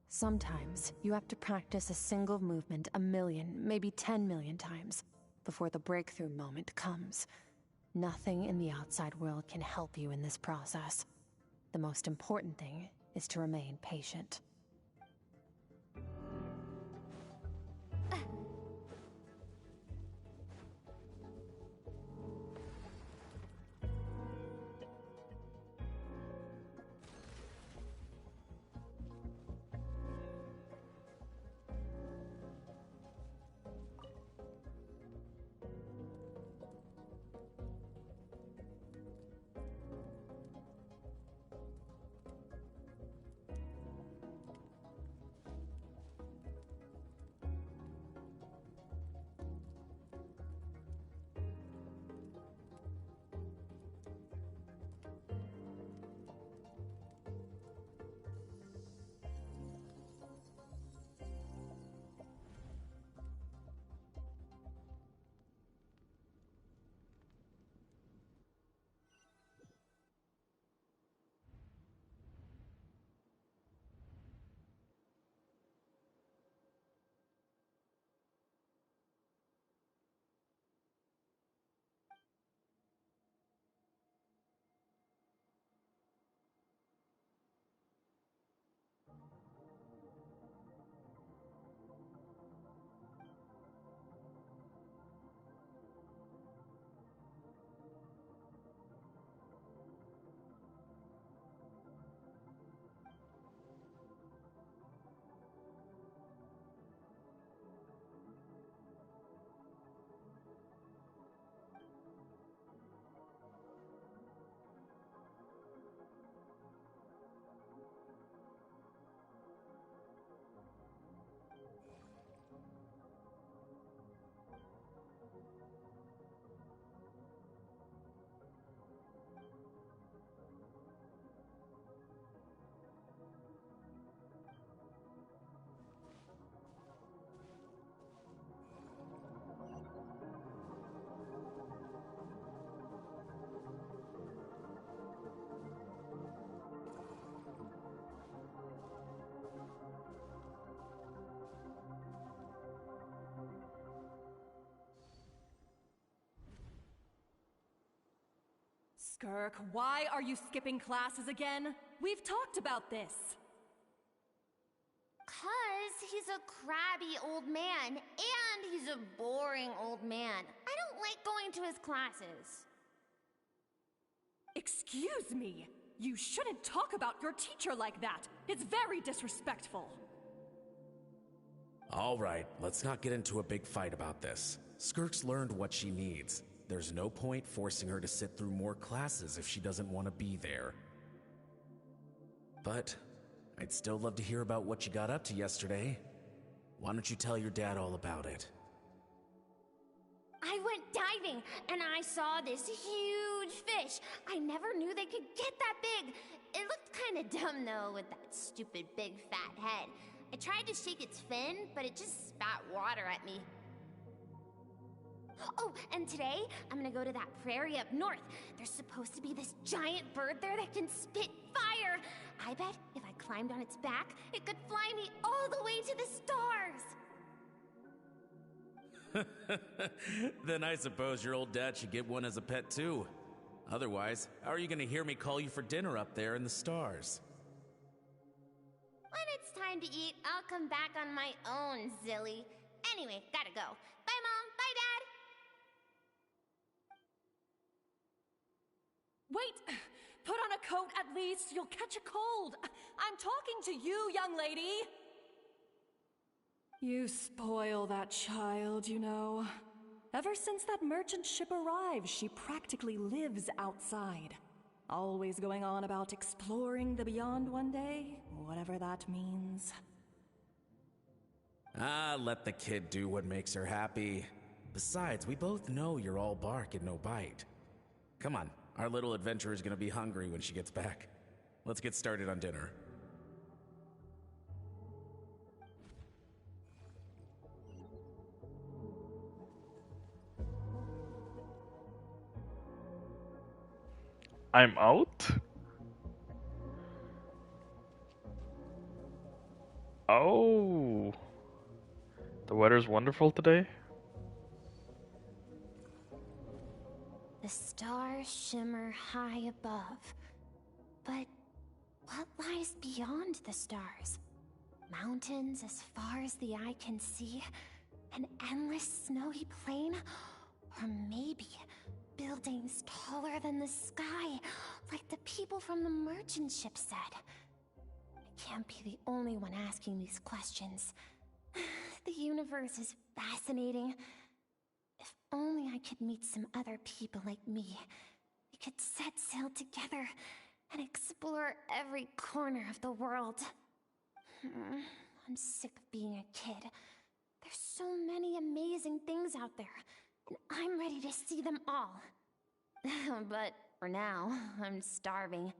Sometimes, you have to practice a single movement 1,000,000, maybe 10,000,000 times, before the breakthrough moment comes. Nothing in the outside world can help you in this process. The most important thing is to remain patient. Skirk, why are you skipping classes again? We've talked about this. 'Cause he's a crabby old man, and he's a boring old man. I don't like going to his classes. Excuse me. You shouldn't talk about your teacher like that. It's very disrespectful. All right, let's not get into a big fight about this. Skirk's learned what she needs. There's no point forcing her to sit through more classes if she doesn't want to be there. But I'd still love to hear about what you got up to yesterday. Why don't you tell your dad all about it? I went diving, and I saw this huge fish. I never knew they could get that big. It looked kind of dumb, though, with that stupid big fat head. I tried to shake its fin, but it just spat water at me. Oh, and today, I'm gonna go to that prairie up north. There's supposed to be this giant bird there that can spit fire. I bet if I climbed on its back, it could fly me all the way to the stars. Then I suppose your old dad should get one as a pet too. Otherwise, how are you gonna hear me call you for dinner up there in the stars? When it's time to eat, I'll come back on my own, Zilly. Anyway, gotta go. Bye, Mom. Bye, Dad. Wait! Put on a coat at least. You'll catch a cold. I'm talking to you, young lady. You spoil that child, you know. Ever since that merchant ship arrived, she practically lives outside. Always going on about exploring the beyond one day, whatever that means. Ah, let the kid do what makes her happy. Besides, we both know you're all bark and no bite. Come on, our little adventurer's gonna be hungry when she gets back. Let's get started on dinner. I'm out? Oh. The weather's wonderful today. The stars shimmer high above. But what lies beyond the stars? Mountains as far as the eye can see? An endless snowy plain? Or maybe buildings taller than the sky, like the people from the merchant ship said. I can't be the only one asking these questions. The universe is fascinating. If only I could meet some other people like me. We could set sail together and explore every corner of the world. I'm sick of being a kid. There's so many amazing things out there, and I'm ready to see them all. But for now, I'm starving.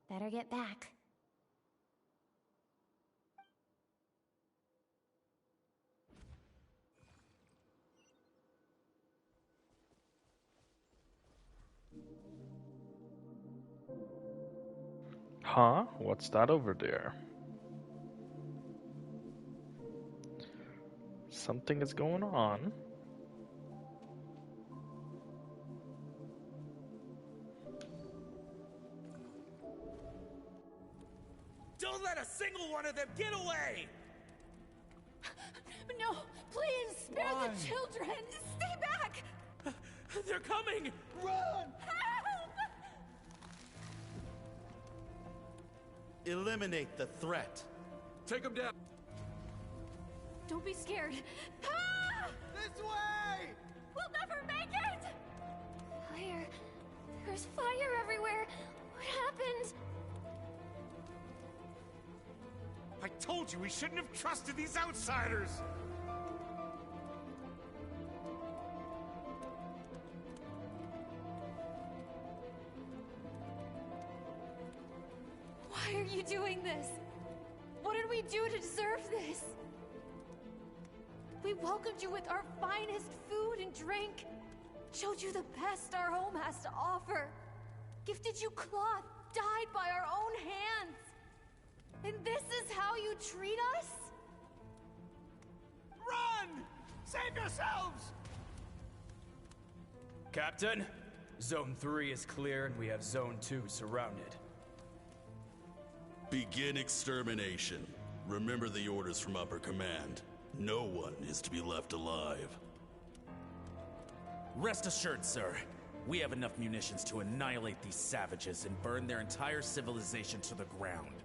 Better get back. Huh? What's that over there? Something is going on. Don't let a single one of them get away! No, please, spare the children! Stay back! They're coming! Run! Help! Eliminate the threat. Take them down. Don't be scared. Ah! This way! We'll never make it! Fire. There's fire everywhere. What happened? I told you we shouldn't have trusted these outsiders! Why are you doing this? What did we do to deserve this? We welcomed you with our finest food and drink, showed you the best our home has to offer, gifted you cloth dyed by our own hands. And this is how you treat us? Run! Save yourselves! Captain, Zone 3 is clear and we have Zone 2 surrounded. Begin extermination. Remember the orders from upper command. No one is to be left alive. Rest assured, sir. We have enough munitions to annihilate these savages and burn their entire civilization to the ground.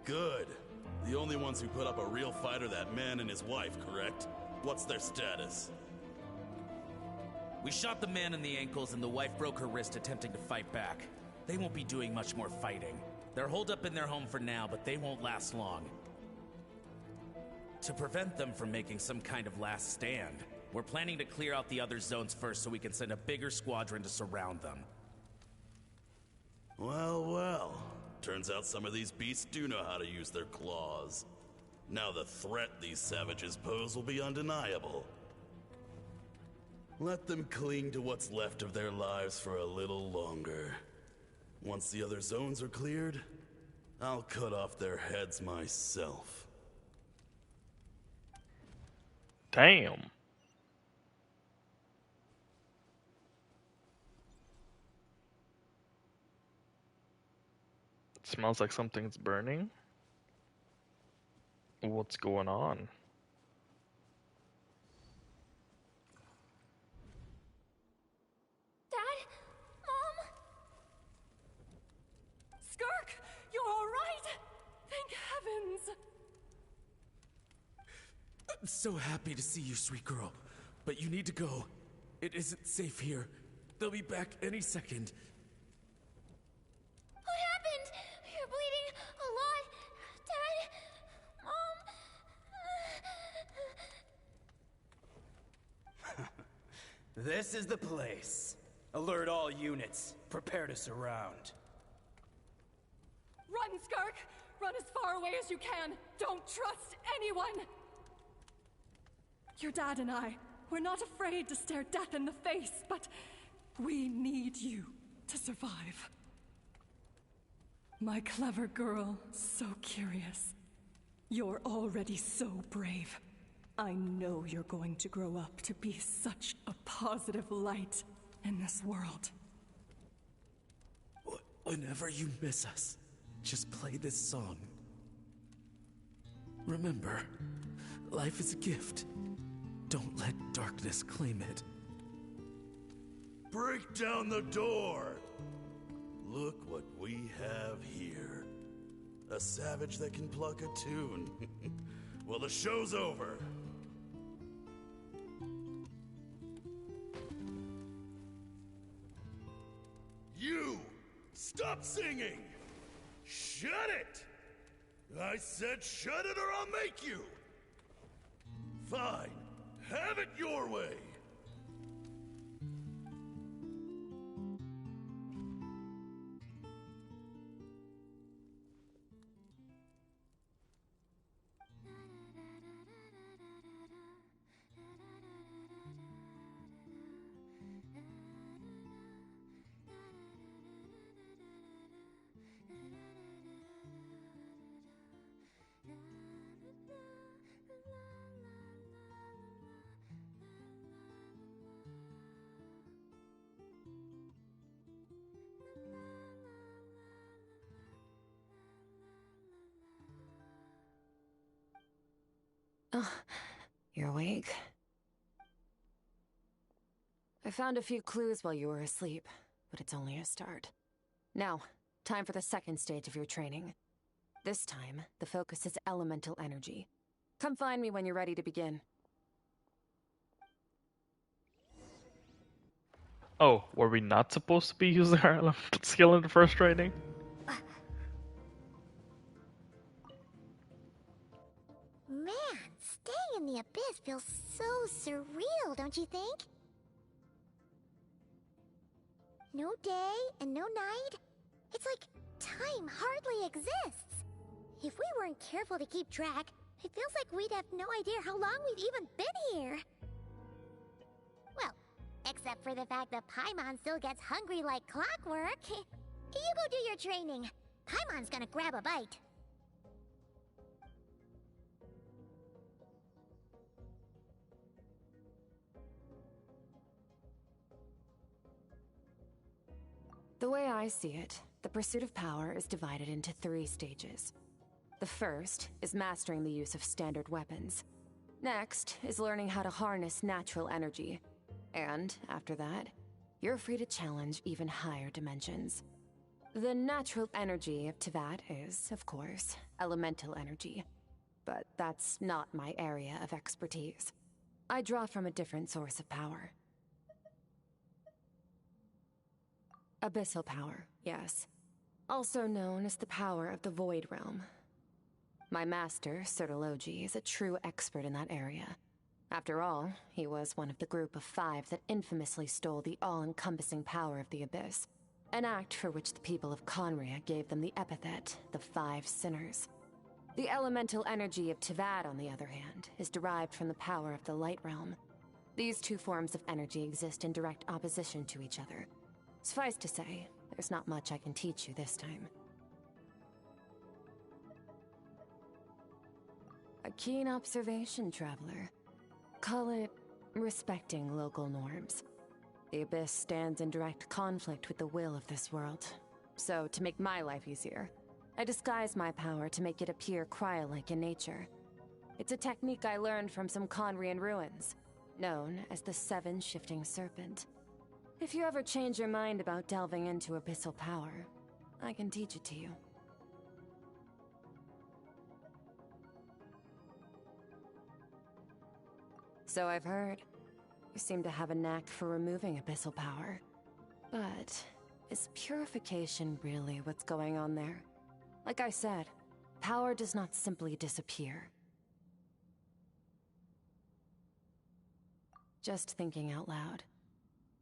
Good. The only ones who put up a real fight are that man and his wife, correct? What's their status? We shot the man in the ankles and the wife broke her wrist attempting to fight back. They won't be doing much more fighting. They're holed up in their home for now, but they won't last long. To prevent them from making some kind of last stand, we're planning to clear out the other zones first so we can send a bigger squadron to surround them. Well, well. Turns out some of these beasts do know how to use their claws. Now the threat these savages pose will be undeniable. Let them cling to what's left of their lives for a little longer. Once the other zones are cleared, I'll cut off their heads myself. Damn. It smells like something's burning. What's going on? Dad? Mom? Skirk, you're all right? Thank heavens. I'm so happy to see you, sweet girl. But you need to go. It isn't safe here. They'll be back any second. What happened? You're bleeding a lot. Dad? Mom? This is the place. Alert all units. Prepare to surround. Run, Skirk! Run as far away as you can. Don't trust anyone. Your dad and I, we're not afraid to stare death in the face, but we need you to survive. My clever girl, so curious. You're already so brave. I know you're going to grow up to be such a positive light in this world. Whenever you miss us, just play this song. Remember, life is a gift. Don't let darkness claim it. Break down the door! Look what we have here. A savage that can pluck a tune. Well, the show's over. You! Stop singing! Shut it! I said shut it or I'll make you! Fine. Have it your way! Oh, you're awake? I found a few clues while you were asleep, but it's only a start. Now, time for the second stage of your training. This time, the focus is elemental energy. Come find me when you're ready to begin. Oh, were we not supposed to be using our elemental skill in the first training? Man, staying in the abyss feels so surreal, don't you think? No day and no night. It's like time hardly exists. If we weren't careful to keep track, it feels like we'd have no idea how long we've even been here. Well, except for the fact that Paimon still gets hungry like clockwork. You go do your training. Paimon's gonna grab a bite. The way I see it, the pursuit of power is divided into 3 stages. The first is mastering the use of standard weapons. Next is learning how to harness natural energy. And after that, you're free to challenge even higher dimensions. The natural energy of Teyvat is, of course, elemental energy. But that's not my area of expertise. I draw from a different source of power. Abyssal power, yes. Also known as the power of the Void Realm. My master, Certology, is a true expert in that area. After all, he was one of the group of 5 that infamously stole the all-encompassing power of the Abyss. An act for which the people of Conria gave them the epithet, the 5 Sinners. The elemental energy of Teyvat, on the other hand, is derived from the power of the Light Realm. These 2 forms of energy exist in direct opposition to each other. Suffice to say, there's not much I can teach you this time. A keen observation, traveler. Call it respecting local norms. The Abyss stands in direct conflict with the will of this world. So, to make my life easier, I disguise my power to make it appear cryo-like in nature. It's a technique I learned from some Conrian ruins, known as the 7 Shifting Serpent. If you ever change your mind about delving into abyssal power, I can teach it to you. So I've heard. You seem to have a knack for removing abyssal power. But is purification really what's going on there? Like I said, power does not simply disappear. Just thinking out loud.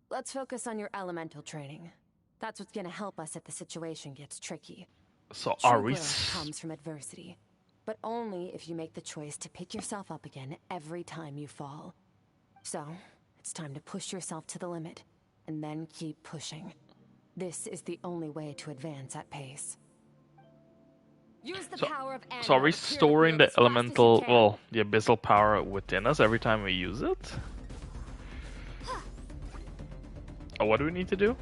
Let's focus on your elemental training. That's what's gonna help us if the situation gets tricky. So are we? True growth comes from adversity, but only if you make the choice to pick yourself up again every time you fall. So, it's time to push yourself to the limit, and then keep pushing. This is the only way to advance at pace. Use the power of So are we storing the elemental, well, the abyssal power within us every time we use it? Oh, what do we need to do?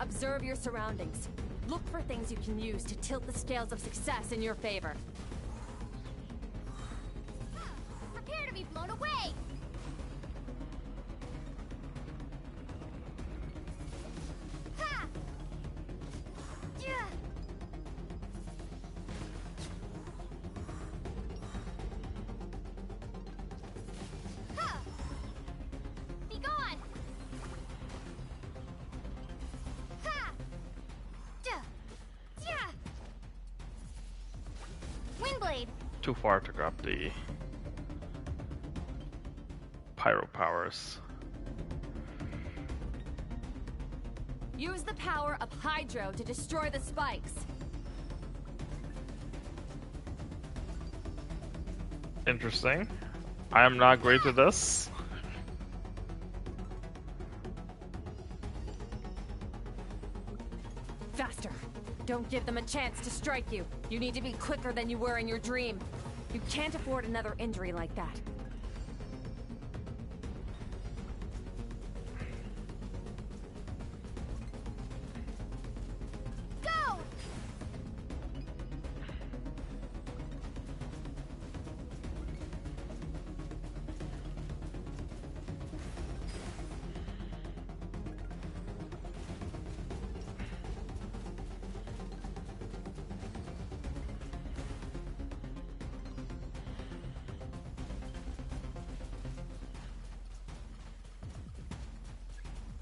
Observe your surroundings. Look for things you can use to tilt the scales of success in your favor. Prepare to be blown away! Ha! Yeah! Ha! Be gone! Ha! Duh! Yeah! Windblade! Too far to grab the pyro powers. Use the power of Hydro to destroy the spikes. Interesting. I am not great with this. Faster! Don't give them a chance to strike you. You need to be quicker than you were in your dream. You can't afford another injury like that. Go!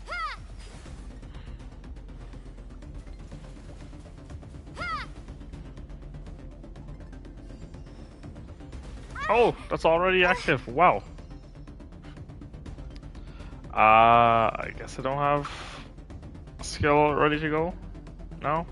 Ha! Ha! Oh, that's already active. Wow. I guess I don't have a skill ready to go. No?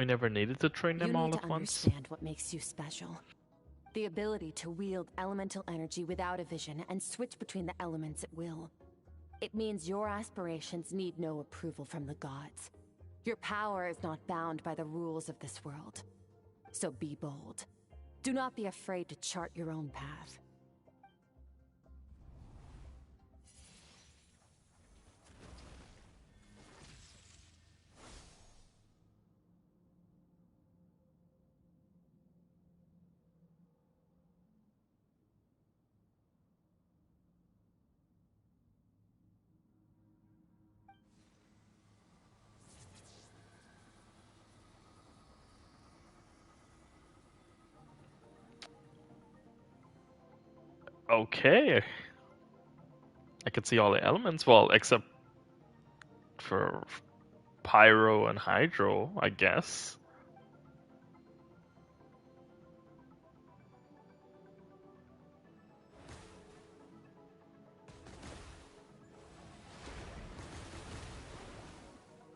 We never needed to train them You all need at to once. understand what makes you special. The ability to wield elemental energy without a vision and switch between the elements at will. It means your aspirations need no approval from the gods. Your power is not bound by the rules of this world. So be bold. Do not be afraid to chart your own path. Okay. I could see all the elements, well, except for Pyro and Hydro, I guess.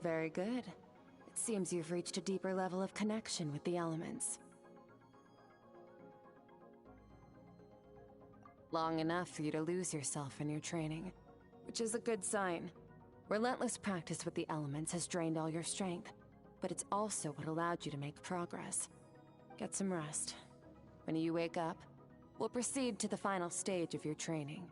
Very good. It seems you've reached a deeper level of connection with the elements. Long enough for you to lose yourself in your training, which is a good sign. Relentless practice with the elements has drained all your strength, but it's also what allowed you to make progress. Get some rest. When you wake up, we'll proceed to the final stage of your training.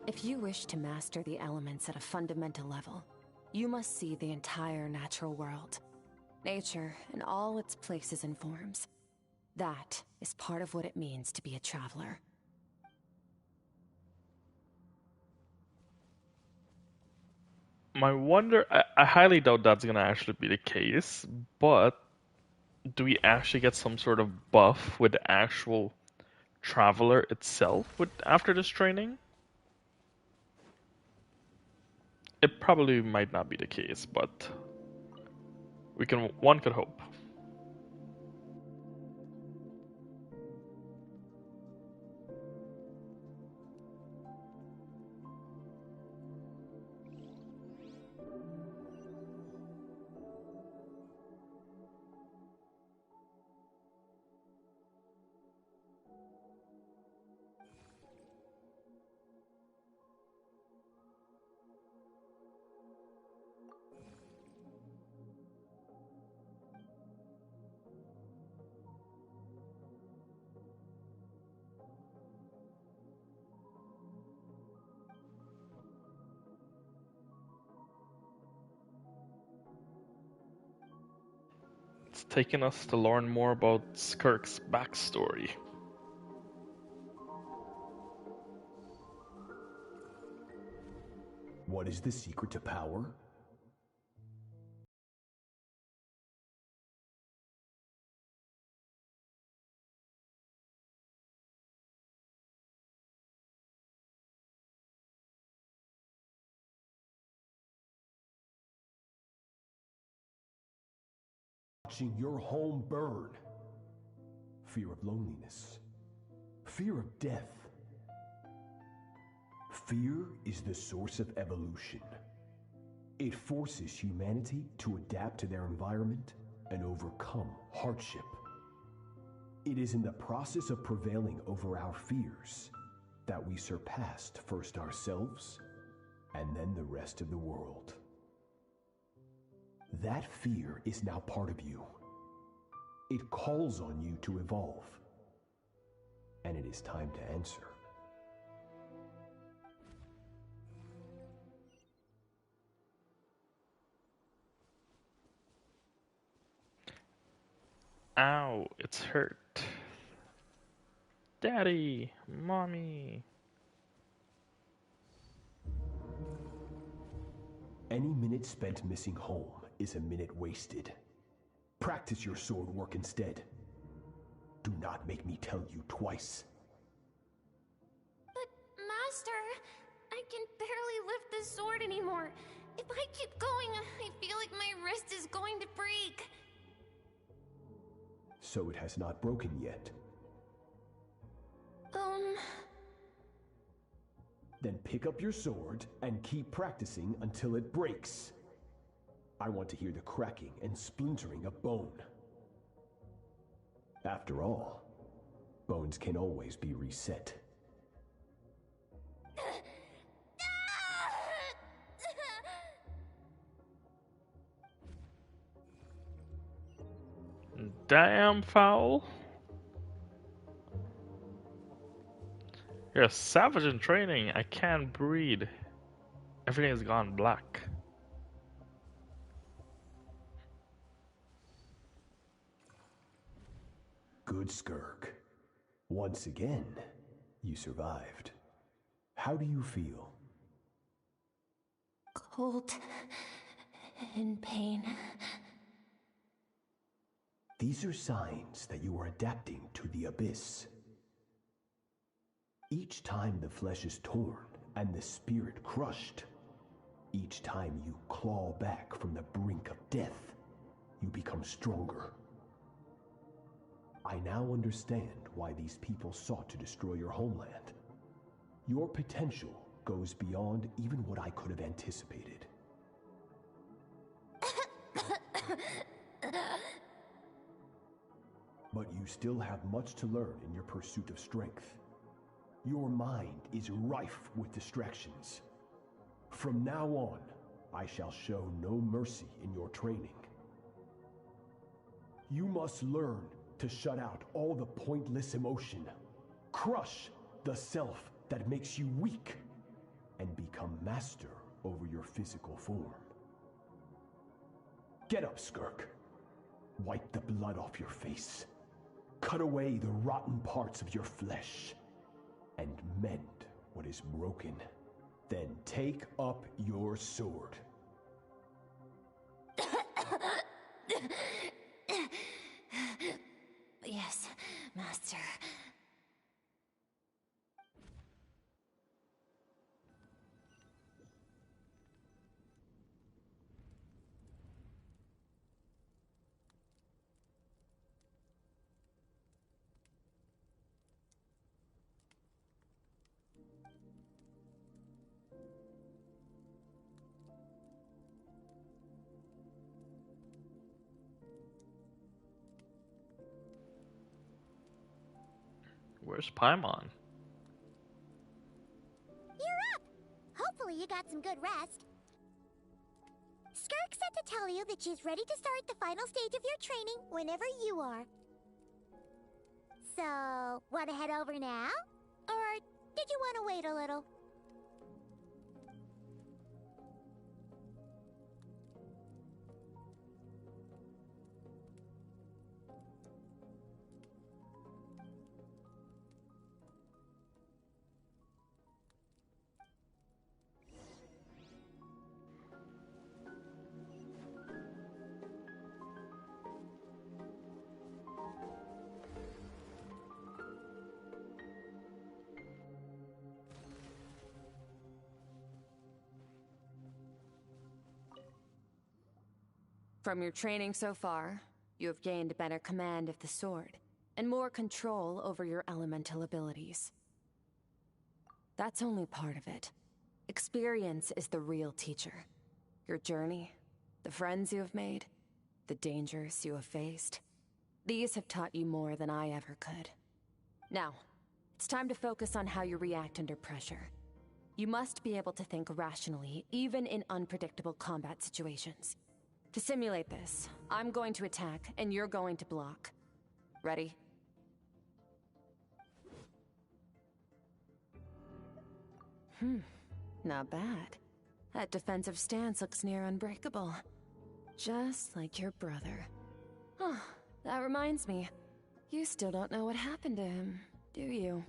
If you wish to master the elements at a fundamental level, you must see the entire natural world. Nature in all its places and forms. That is part of what it means to be a traveler. I wonder, I highly doubt that's gonna actually be the case, but do we actually get some sort of buff with the actual traveler itself after this training? It probably might not be the case, but one could hope. It's taken us to learn more about Skirk's backstory. What is the secret to power? Watching your home burn. Fear of loneliness. Fear of death. Fear is the source of evolution. It forces humanity to adapt to their environment and overcome hardship. It is in the process of prevailing over our fears that we surpassed first ourselves and then the rest of the world. That fear is now part of you. It calls on you to evolve. And it is time to answer. Ow, it's hurt. Daddy, mommy. Any minute spent missing home is a minute wasted. Practice your sword work instead. Do not make me tell you twice. But, Master, I can barely lift the sword anymore. If I keep going, I feel like my wrist is going to break. So it has not broken yet. Then pick up your sword and keep practicing until it breaks. I want to hear the cracking and splintering of bone. After all, bones can always be reset. Damn foul. You're a savage in training. I can't breathe. Everything has gone black. Good, Skirk. Once again, you survived. How do you feel? Cold. In pain. These are signs that you are adapting to the abyss. Each time the flesh is torn and the spirit crushed, each time you claw back from the brink of death, you become stronger. I now understand why these people sought to destroy your homeland. Your potential goes beyond even what I could have anticipated. But you still have much to learn in your pursuit of strength. Your mind is rife with distractions. From now on, I shall show no mercy in your training. You must learn to shut out all the pointless emotion, crush the self that makes you weak, and become master over your physical form. Get up, Skirk. Wipe the blood off your face. Cut away the rotten parts of your flesh. And mend what is broken. Then take up your sword. Yes, Master. Where's Paimon? You're up! Hopefully you got some good rest. Skirk said to tell you that she's ready to start the final stage of your training whenever you are. So, want to head over now? Or did you want to wait a little? From your training so far, you have gained better command of the sword, and more control over your elemental abilities. That's only part of it. Experience is the real teacher. Your journey, the friends you have made, the dangers you have faced. These have taught you more than I ever could. Now, it's time to focus on how you react under pressure. You must be able to think rationally, even in unpredictable combat situations. To simulate this, I'm going to attack, and you're going to block. Ready? Not bad. That defensive stance looks near unbreakable. Just like your brother. Oh, that reminds me. You still don't know what happened to him, do you?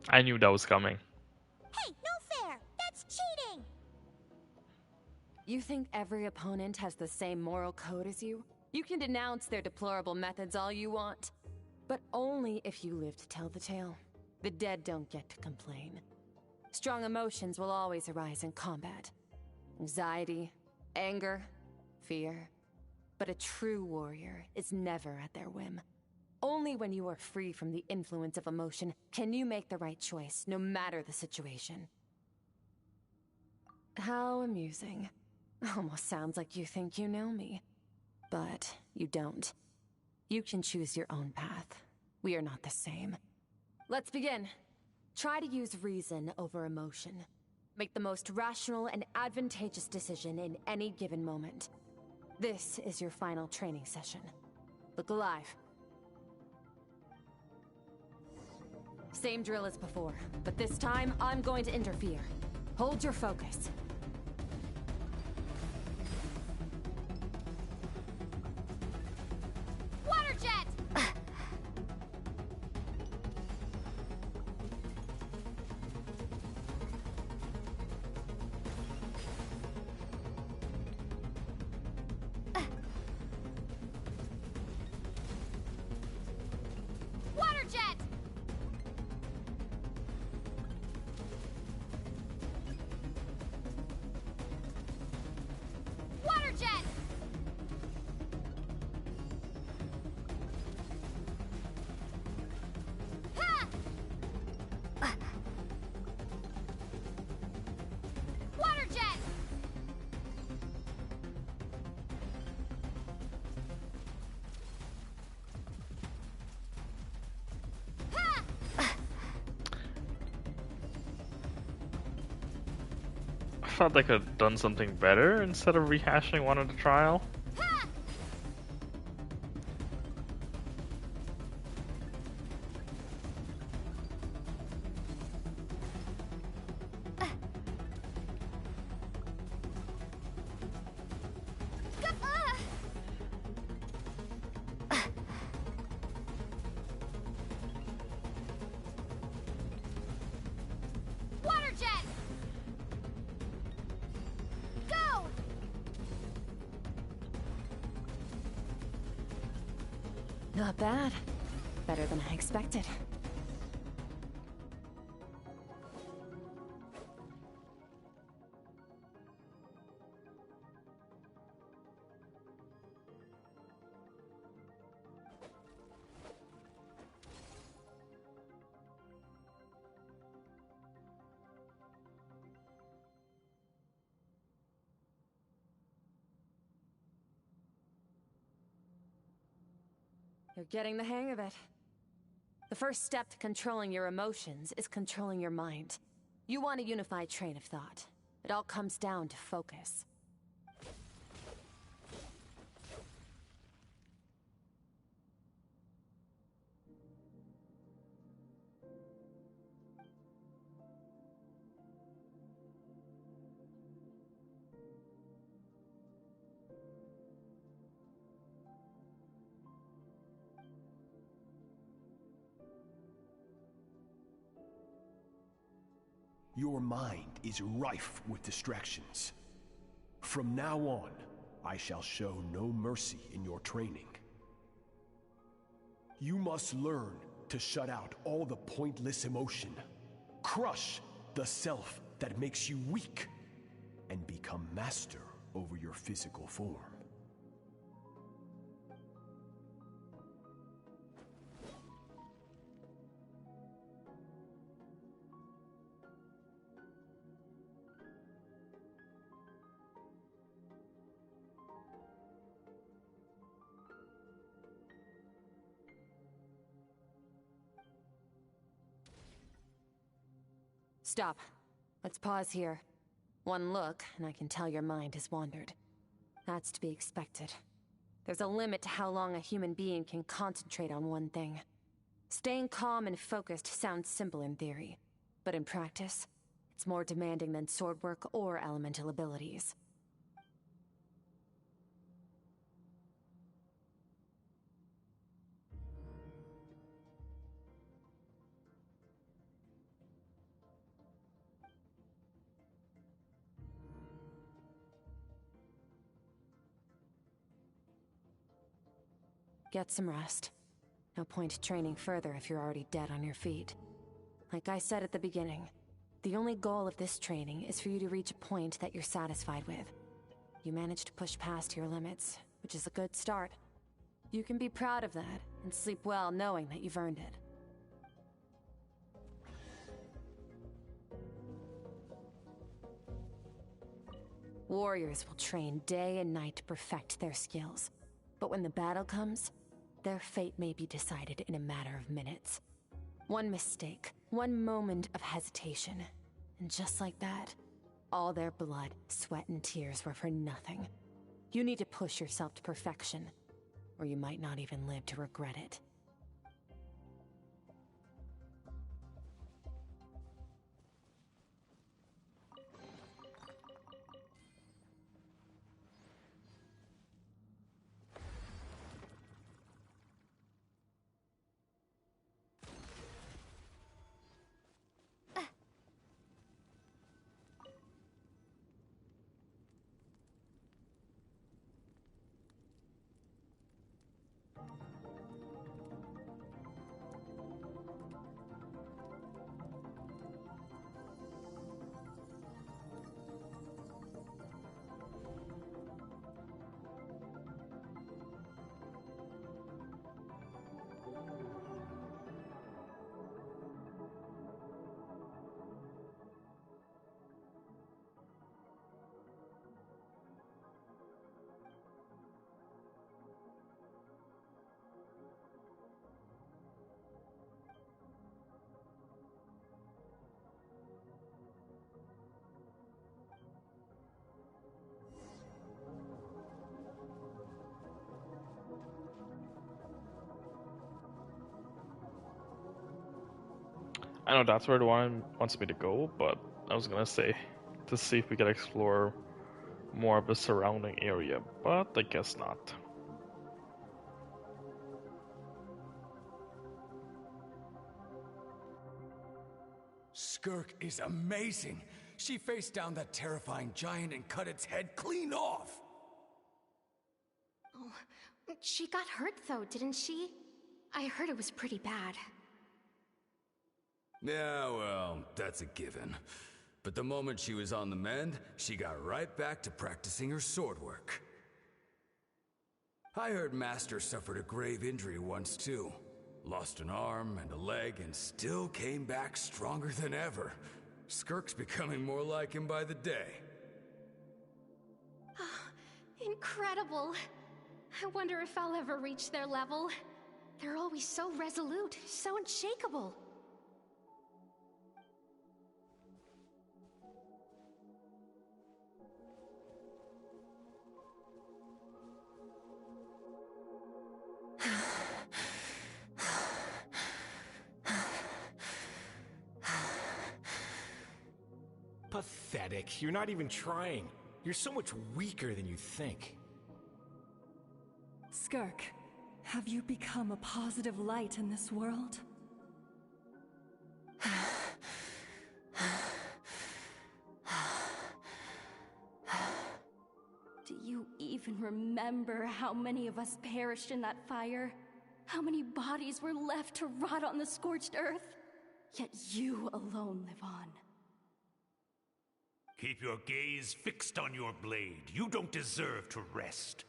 I knew that was coming. Hey, no fair! That's cheating! You think every opponent has the same moral code as you? You can denounce their deplorable methods all you want. But only if you live to tell the tale. The dead don't get to complain. Strong emotions will always arise in combat. Anxiety, anger, fear, But a true warrior is never at their whim. Only when you are free from the influence of emotion can you make the right choice, no matter the situation. How amusing. Almost sounds like you think you know me. But you don't. You can choose your own path. We are not the same. Let's begin. Try to use reason over emotion. Make the most rational and advantageous decision in any given moment. This is your final training session. Look alive. Same drill as before, but this time I'm going to interfere. Hold your focus. Water jet! Water jet! Water jet! Ha! Water jet! Ha! I felt they could have done something better instead of rehashing one at the trial. Water jet! Go! Not bad. Better than I expected. You're getting the hang of it. The first step to controlling your emotions is controlling your mind. You want a unified train of thought. It all comes down to focus. Your mind is rife with distractions. From now on, I shall show no mercy in your training. You must learn to shut out all the pointless emotion, crush the self that makes you weak, and become master over your physical form. Stop. Let's pause here. One look, and I can tell your mind has wandered. That's to be expected. There's a limit to how long a human being can concentrate on one thing. Staying calm and focused sounds simple in theory, but in practice, it's more demanding than sword work or elemental abilities. Get some rest. No point training further if you're already dead on your feet. Like I said at the beginning, the only goal of this training is for you to reach a point that you're satisfied with. You managed to push past your limits, which is a good start. You can be proud of that and sleep well knowing that you've earned it. Warriors will train day and night to perfect their skills, but when the battle comes, their fate may be decided in a matter of minutes. One mistake, one moment of hesitation, and just like that, all their blood, sweat, and tears were for nothing. You need to push yourself to perfection, or you might not even live to regret it. I know that's where the one wants me to go, but I was gonna say to see if we could explore more of the surrounding area, but I guess not. Skirk is amazing. She faced down that terrifying giant and cut its head clean off. Oh, she got hurt though, didn't she? I heard it was pretty bad. Yeah, well, that's a given. But the moment she was on the mend, she got right back to practicing her sword work. I heard Master suffered a grave injury once too. Lost an arm and a leg and still came back stronger than ever. Skirk's becoming more like him by the day. Incredible. I wonder if I'll ever reach their level. They're always so resolute, so unshakable. Pathetic. You're not even trying. You're so much weaker than you think. Skirk, have you become a positive light in this world? Do you even remember how many of us perished in that fire? How many bodies were left to rot on the scorched earth? Yet you alone live on. Keep your gaze fixed on your blade. You don't deserve to rest.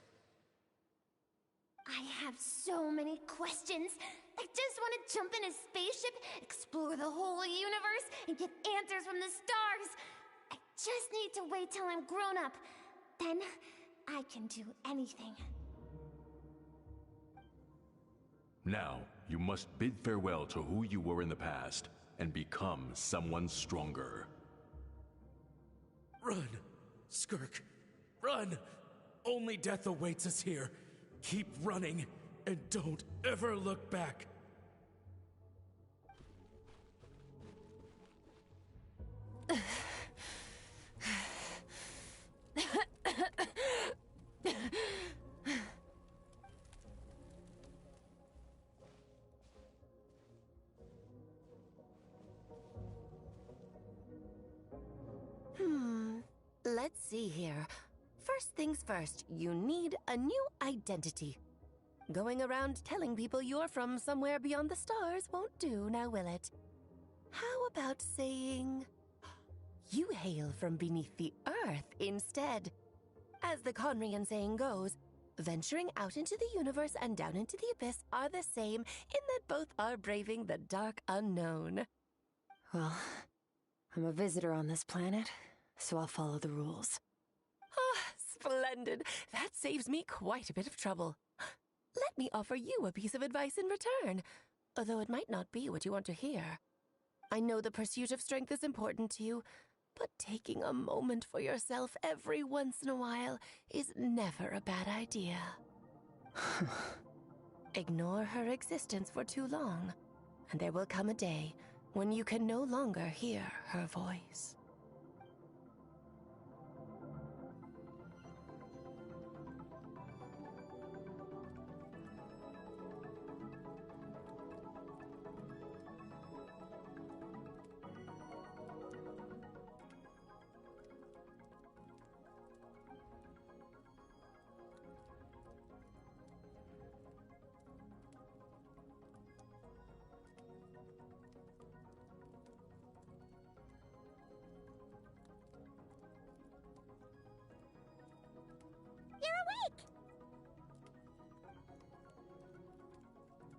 I have so many questions. I just want to jump in a spaceship, explore the whole universe, and get answers from the stars. I just need to wait till I'm grown up. Then, I can do anything. Now, you must bid farewell to who you were in the past, and become someone stronger. Run, Skirk, run! Only death awaits us here. Keep running, and don't ever look back. Let's see here. First things first, you need a new identity. Going around telling people you're from somewhere beyond the stars won't do, now will it? How about saying you hail from beneath the earth instead? As the Conrian saying goes, Venturing out into the universe and down into the abyss are the same, in that both are braving the dark unknown. Well, I'm a visitor on this planet, so I'll follow the rules. Ah, splendid. That saves me quite a bit of trouble. Let me offer you a piece of advice in return, although it might not be what you want to hear. I know the pursuit of strength is important to you, but taking a moment for yourself every once in a while is never a bad idea. Ignore her existence for too long, and there will come a day when you can no longer hear her voice.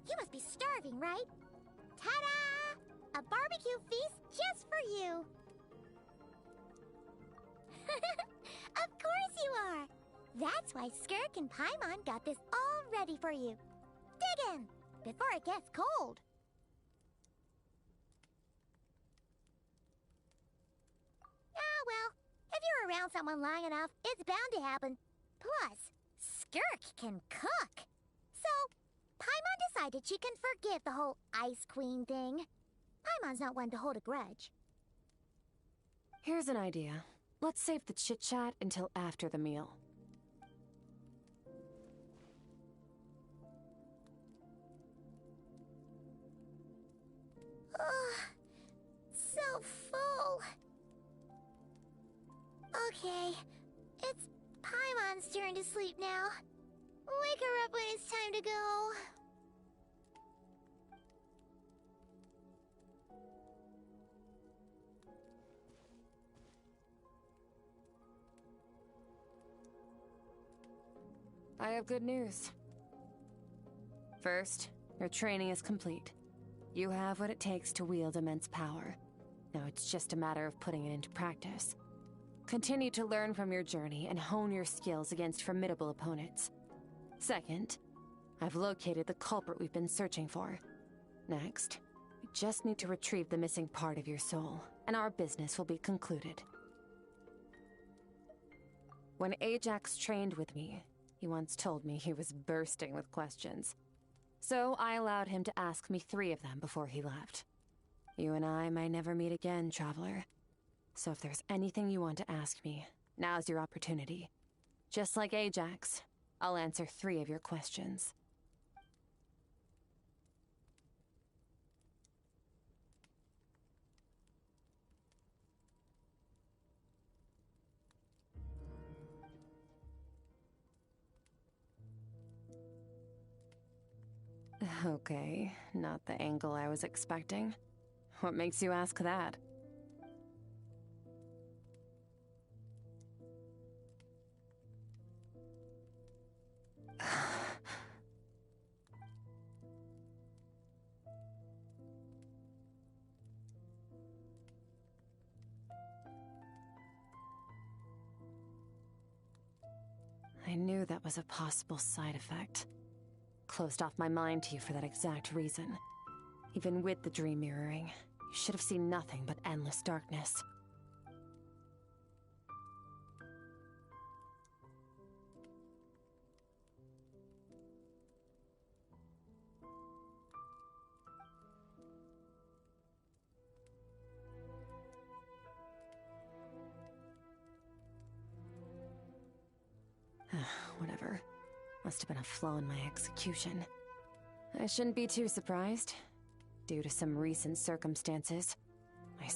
You must be starving, right? Ta-da! A barbecue feast just for you! Of course you are! That's why Skirk and Paimon got this all ready for you. Dig in, before it gets cold. Ah, well, if you're around someone long enough, it's bound to happen. Plus, Skirk can cook. So, Paimon decided she can forgive the whole Ice Queen thing. Paimon's not one to hold a grudge. Here's an idea. Let's save the chit-chat until after the meal. Ugh, so full. Okay, it's Paimon's turn to sleep now. Wake her up when it's time to go. I have good news. First, your training is complete. You have what it takes to wield immense power. Now it's just a matter of putting it into practice. Continue to learn from your journey and hone your skills against formidable opponents. Second, I've located the culprit we've been searching for. Next, we just need to retrieve the missing part of your soul, and our business will be concluded. When Ajax trained with me, he once told me he was bursting with questions. So I allowed him to ask me 3 of them before he left. You and I might never meet again, Traveler. So if there's anything you want to ask me, now's your opportunity. Just like Ajax, I'll answer 3 of your questions. Okay, not the angle I was expecting. What makes you ask that? I knew that was a possible side effect. Closed off my mind to you for that exact reason. Even with the dream mirroring, you should have seen nothing but endless darkness. Whatever. Must have been a flaw in my execution. I shouldn't be too surprised. Due to some recent circumstances, my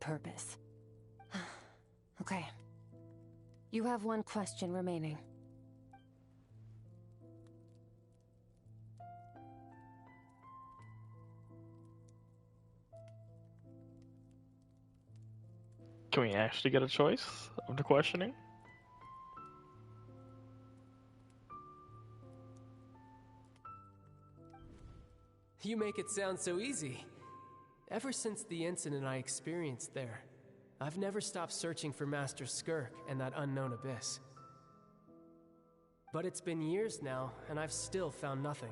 purpose. Okay. You have one question remaining. Can we actually get a choice of the questioning? You make it sound so easy. Ever since the incident I experienced there, I've never stopped searching for Master Skirk and that unknown abyss. But it's been years now, and I've still found nothing.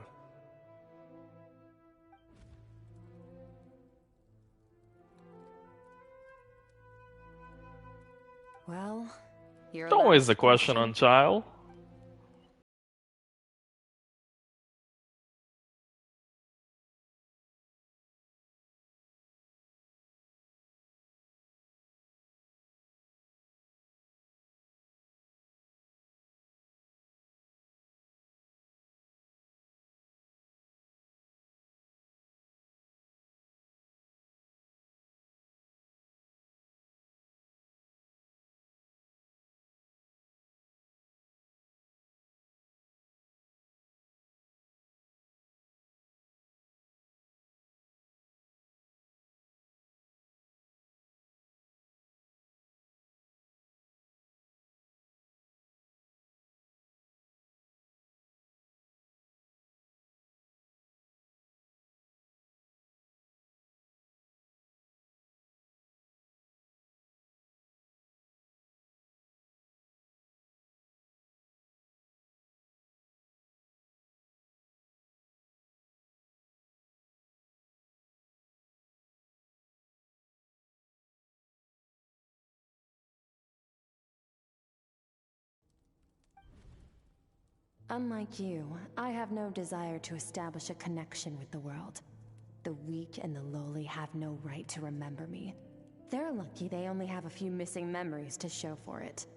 Well, you're Always the question on child. Unlike you, I have no desire to establish a connection with the world. The weak and the lowly have no right to remember me. They're lucky they only have a few missing memories to show for it.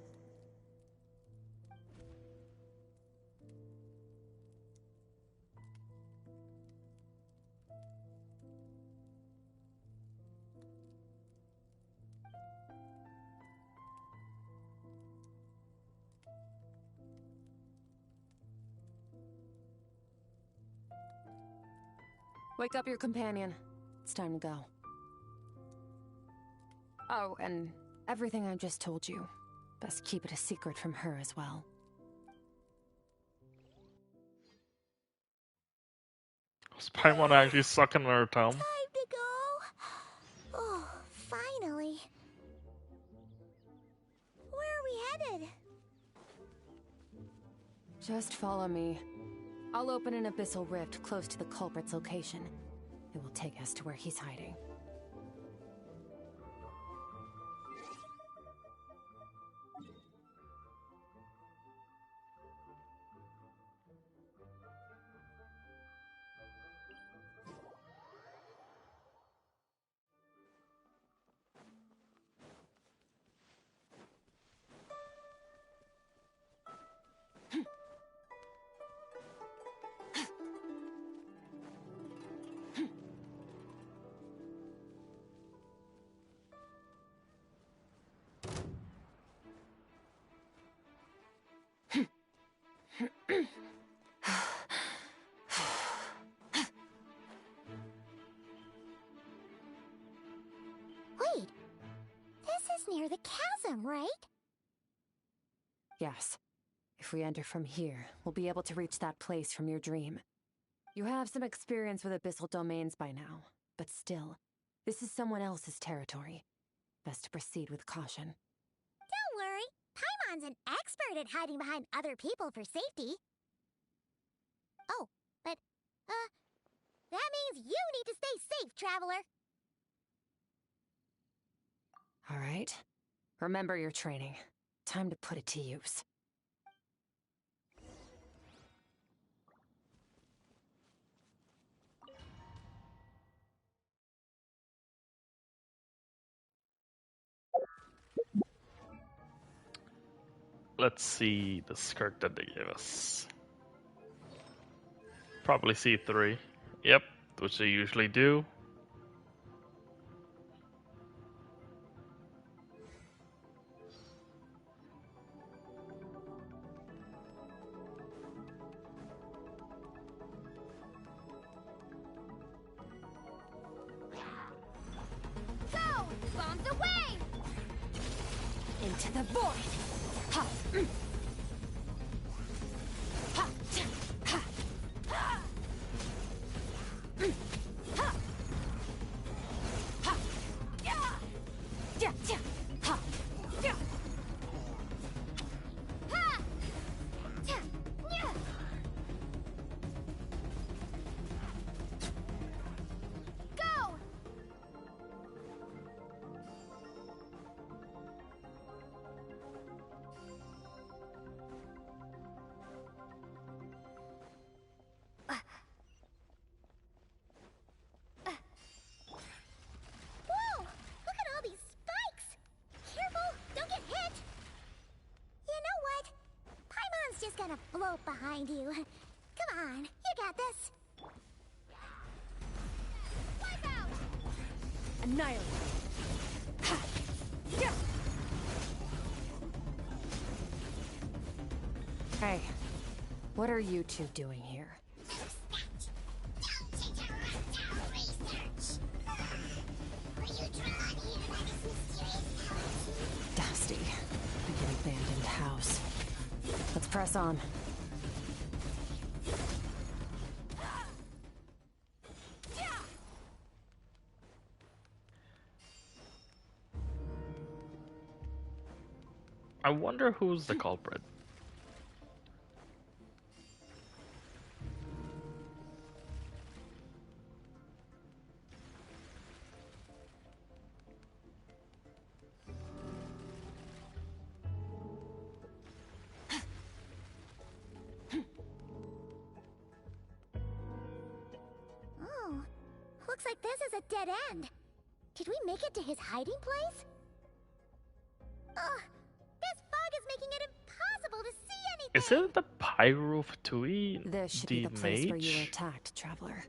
Wake up your companion. It's time to go. Oh, and everything I just told you. Best keep it a secret from her as well. Is Paimon actually sucking her thumb? Time to go. Oh, finally. Where are we headed? Just follow me. I'll open an abyssal rift close to the culprit's location. It will take us to where he's hiding. Wait, this is near the chasm, right? Yes. If we enter from here, we'll be able to reach that place from your dream. You have some experience with abyssal domains by now, but still, this is someone else's territory. Best to proceed with caution. Don't worry, Paimon's an expert at hiding behind other people for safety. Oh, but, that means you need to stay safe, traveler. All right. Remember your training. Time to put it to use. Let's see the Skirk that they gave us. Probably C3. Yep, which they usually do. Into the void! Ha! Ha! Ha! Ha! Ha! Ha! Yeah! Yeah! Yeah! Ha! Yeah! Ha! Yeah! Yeah! Go! Whoa! Look at all these spikes! Careful! Don't get hit! You know what? Paimon's just gonna float behind you. Come on, you got this. Wipe out! Annihilate! Ha! Yeah! Hey, what are you two doing here? Dusty, like an abandoned house. Let's press on. I wonder who's the culprit. Oh, looks like this is a dead end. Did we make it to his hiding place? Ugh, this fog is making it impossible to see anything. Is it the Pyro Fatui, This should be the place where you were mage? attacked, Traveler.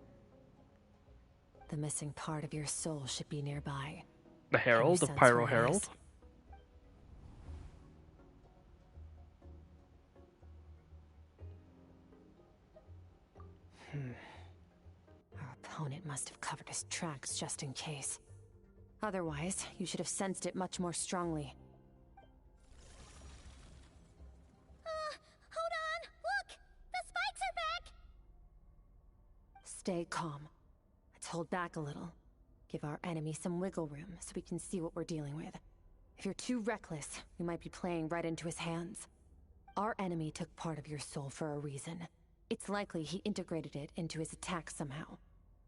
The missing part of your soul should be nearby. The Herald, the sense Pyro where it Herald? is? Our opponent must have covered his tracks just in case. Otherwise, you should have sensed it much more strongly. Hold on! Look! The spikes are back! Stay calm. Let's hold back a little. Give our enemy some wiggle room so we can see what we're dealing with. If you're too reckless, we might be playing right into his hands. Our enemy took part of your soul for a reason. It's likely he integrated it into his attack somehow.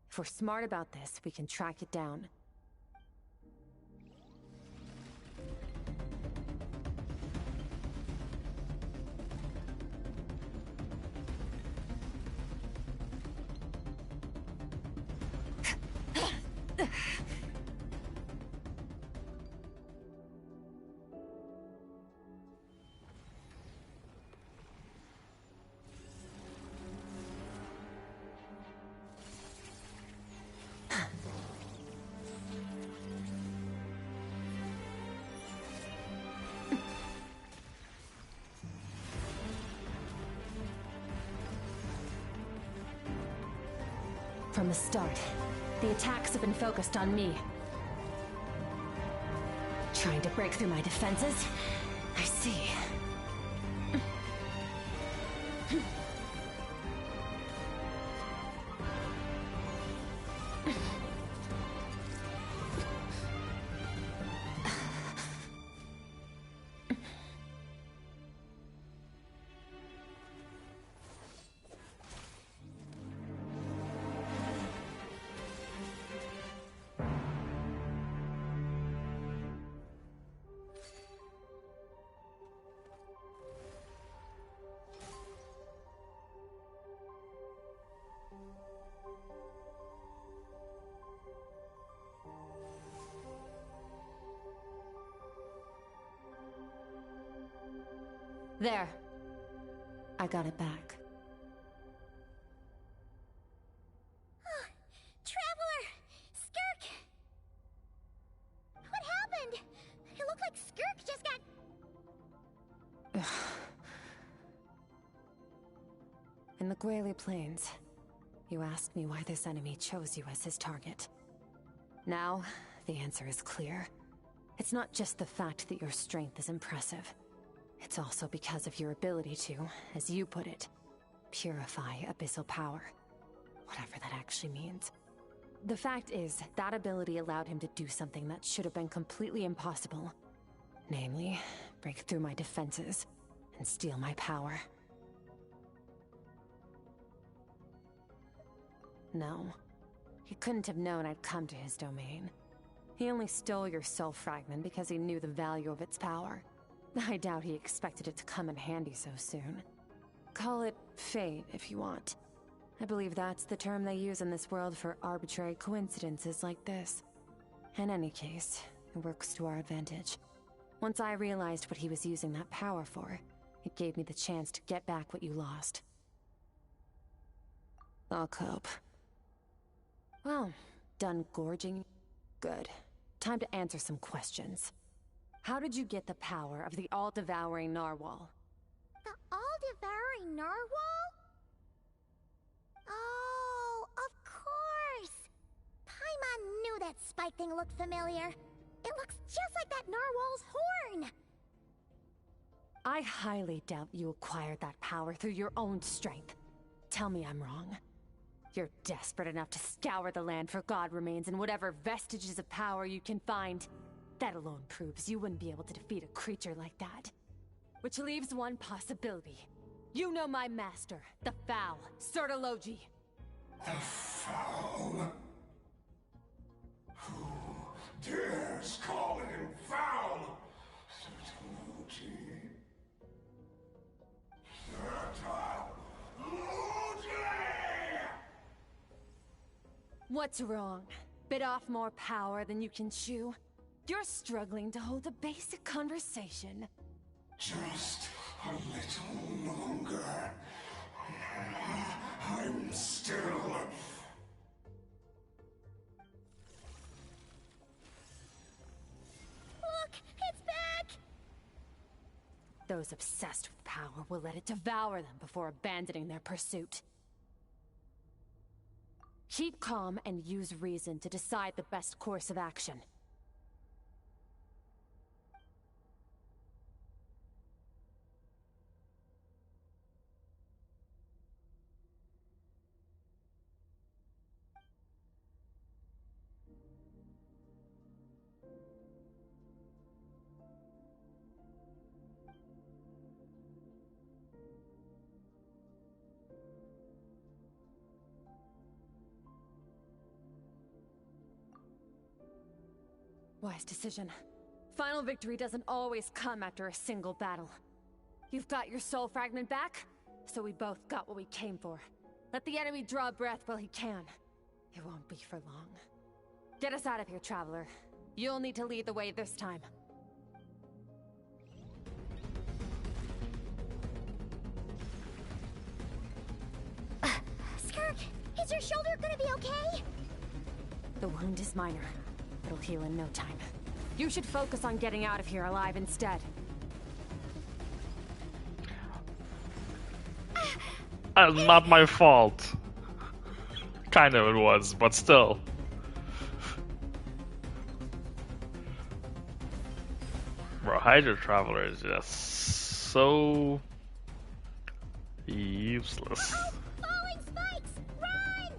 If we're smart about this, we can track it down. From the start, the attacks have been focused on me. Trying to break through my defenses? I see. There. I got it back. Traveler! Skirk! What happened? It looked like Skirk just got... In the Guili Plains, you asked me why this enemy chose you as his target. Now, the answer is clear. It's not just the fact that your strength is impressive. It's also because of your ability to, as you put it, purify abyssal power. Whatever that actually means. The fact is, that ability allowed him to do something that should have been completely impossible. Namely, break through my defenses and steal my power. No, he couldn't have known I'd come to his domain. He only stole your soul fragment because he knew the value of its power. I doubt he expected it to come in handy so soon. Call it fate if you want. I believe that's the term they use in this world for arbitrary coincidences like this. In any case, it works to our advantage. Once I realized what he was using that power for, it gave me the chance to get back what you lost. I'll cope. Well, done gorging? Good. Time to answer some questions. How did you get the power of the all-devouring narwhal? The all-devouring narwhal? Oh, of course! Paimon knew that spike thing looked familiar. It looks just like that narwhal's horn! I highly doubt you acquired that power through your own strength. Tell me I'm wrong. You're desperate enough to scour the land for god remains and whatever vestiges of power you can find. That alone proves you wouldn't be able to defeat a creature like that. Which leaves one possibility. You know my master, the Foul, Sertology. The Foul? Who dares call him Foul? Sertology. What's wrong? Bit off more power than you can chew? You're struggling to hold a basic conversation. Just a little longer. I'm still... Look! It's back! Those obsessed with power will let it devour them before abandoning their pursuit. Keep calm and use reason to decide the best course of action. Wise decision. Final victory doesn't always come after a single battle. You've got your soul fragment back, so we both got what we came for. Let the enemy draw breath while he can. It won't be for long. Get us out of here, Traveler. You'll need to lead the way this time. Skirk, is your shoulder gonna be okay? The wound is minor. It'll heal in no time. You should focus on getting out of here alive instead. Not my fault. Kind of it was, but still. Bro, Hydra Traveler is just so useless. Falling spikes! Run!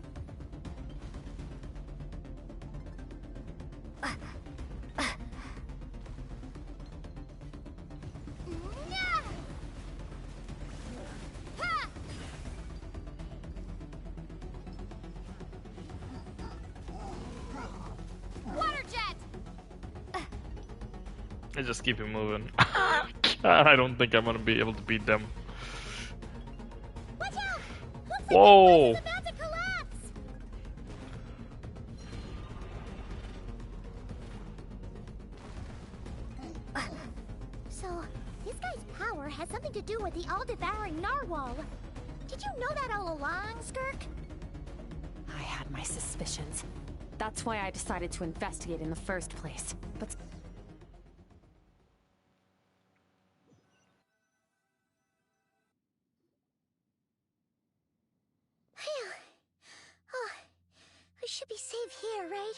Water jet! I just keep it moving. I don't think I'm gonna be able to beat them. Watch out! Looks like Whoa! the place is about to collapse! So, this guy's power has something to do with the all-devouring narwhal. Did you know that all along, Skirk? I had my suspicions. That's why I decided to investigate in the first place. But Phew. Oh, we should be safe here, right?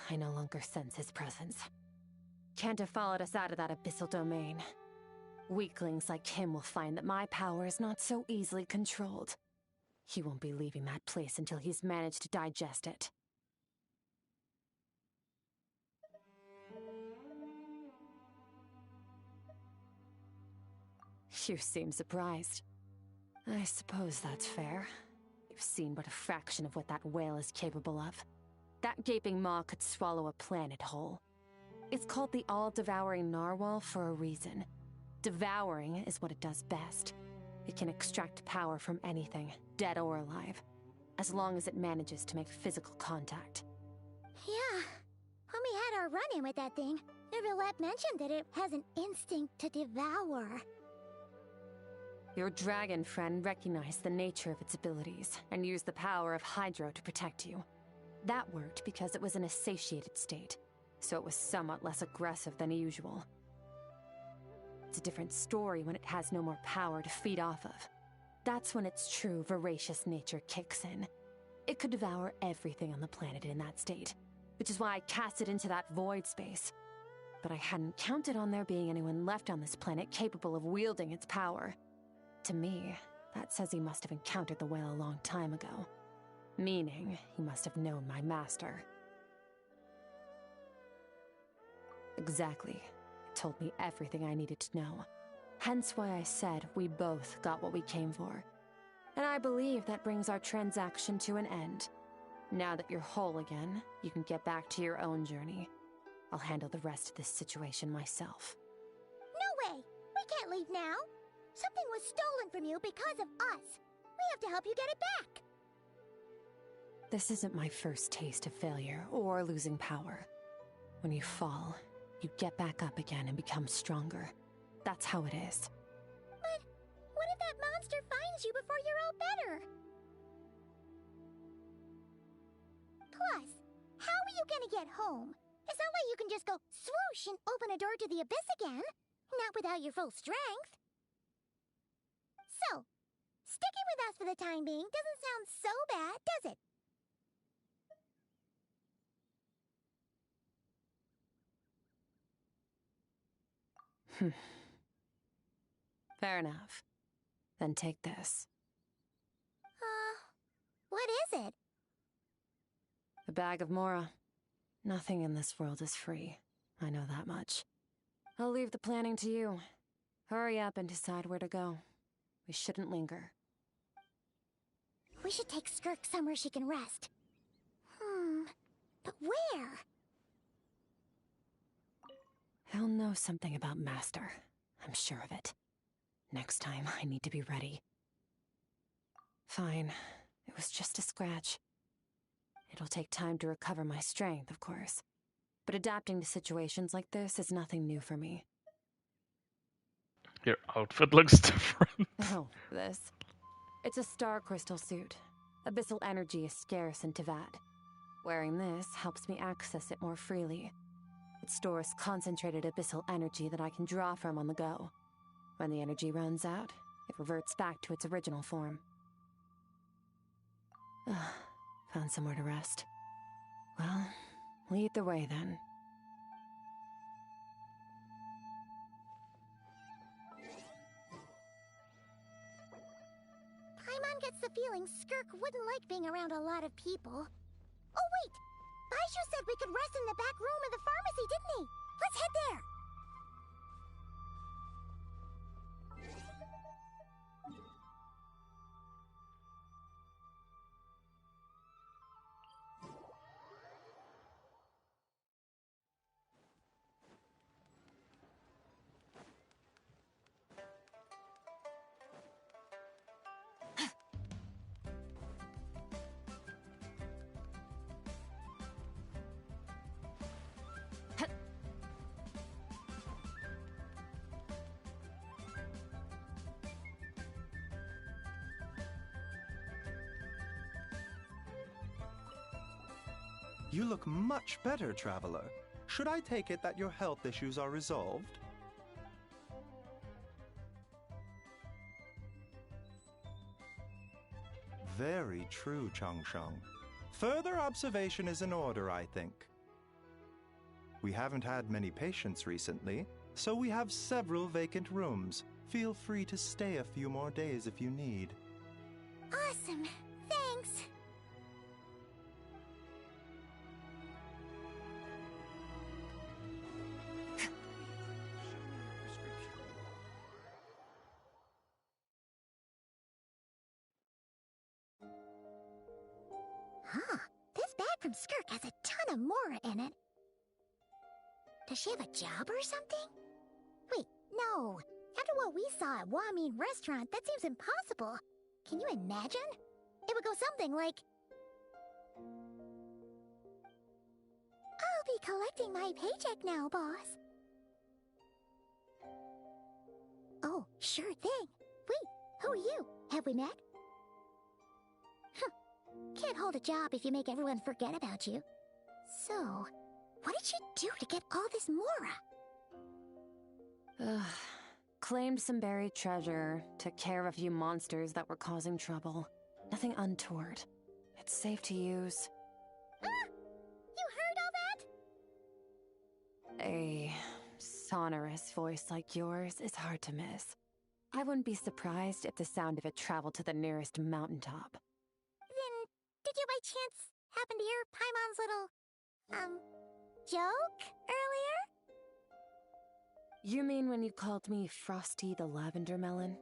I no longer sense his presence. Can't have followed us out of that abyssal domain. Weaklings like him will find that my power is not so easily controlled. He won't be leaving that place until he's managed to digest it. You seem surprised. I suppose that's fair. You've seen but a fraction of what that whale is capable of. That gaping maw could swallow a planet whole. It's called the all-devouring narwhal for a reason. Devouring is what it does best. It can extract power from anything, dead or alive, as long as it manages to make physical contact. Yeah. When we had our run-in with that thing, Neuvillette mentioned that it has an instinct to devour. Your dragon friend recognized the nature of its abilities and used the power of Hydro to protect you. That worked because it was in a satiated state, so it was somewhat less aggressive than usual. It's a different story when it has no more power to feed off of. That's when its true voracious nature kicks in. It could devour everything on the planet in that state, which is why I cast it into that void space. But I hadn't counted on there being anyone left on this planet capable of wielding its power. To me, that says he must have encountered the whale a long time ago. Meaning, he must have known my master. Exactly. It told me everything I needed to know. Hence why I said we both got what we came for. And I believe that brings our transaction to an end. Now that you're whole again, you can get back to your own journey. I'll handle the rest of this situation myself. No way! We can't leave now! Something was stolen from you because of us! We have to help you get it back! This isn't my first taste of failure or losing power. When you fall, you get back up again and become stronger. That's how it is. But what if that monster finds you before you're all better? Plus, how are you gonna get home? It's not like you can just go swoosh and open a door to the abyss again. Not without your full strength. So, sticking with us for the time being doesn't sound so bad, does it? Fair enough. Then take this. What is it? A bag of Mora. Nothing in this world is free. I know that much. I'll leave the planning to you. Hurry up and decide where to go. We shouldn't linger. We should take Skirk somewhere she can rest. But where? He'll know something about Master. I'm sure of it. Next time, I need to be ready. Fine. It was just a scratch. It'll take time to recover my strength, of course. But adapting to situations like this is nothing new for me. Your outfit looks different. Oh, this? It's a star crystal suit. Abyssal energy is scarce in Tivat. Wearing this helps me access it more freely. It stores concentrated abyssal energy that I can draw from on the go. When the energy runs out, it reverts back to its original form. Found somewhere to rest. Well, lead the way then. Paimon gets the feeling Skirk wouldn't like being around a lot of people. Oh wait! Baizhu said we could rest in the back room of the pharmacy, didn't he? Let's head there! You look much better, Traveler. Should I take it that your health issues are resolved? Very true, Changsheng. Further observation is in order, I think. We haven't had many patients recently, so we have several vacant rooms. Feel free to stay a few more days if you need. Awesome. Thanks. Huh. This bag from Skirk has a ton of Mora in it. Does she have a job or something? Wait, no. After what we saw at Wamin Restaurant, that seems impossible. Can you imagine? It would go something like... I'll be collecting my paycheck now, boss. Oh, sure thing. Wait, who are you? Have we met? Huh. Can't hold a job if you make everyone forget about you. So, what did she do to get all this Mora? Ugh. Claimed some buried treasure, took care of a few monsters that were causing trouble. Nothing untoward. It's safe to use. Ah! You heard all that? A sonorous voice like yours is hard to miss. I wouldn't be surprised if the sound of it traveled to the nearest mountaintop. Then, did you by chance happen to hear Paimon's little, joke earlier? You mean when you called me Frosty the Lavender Melon?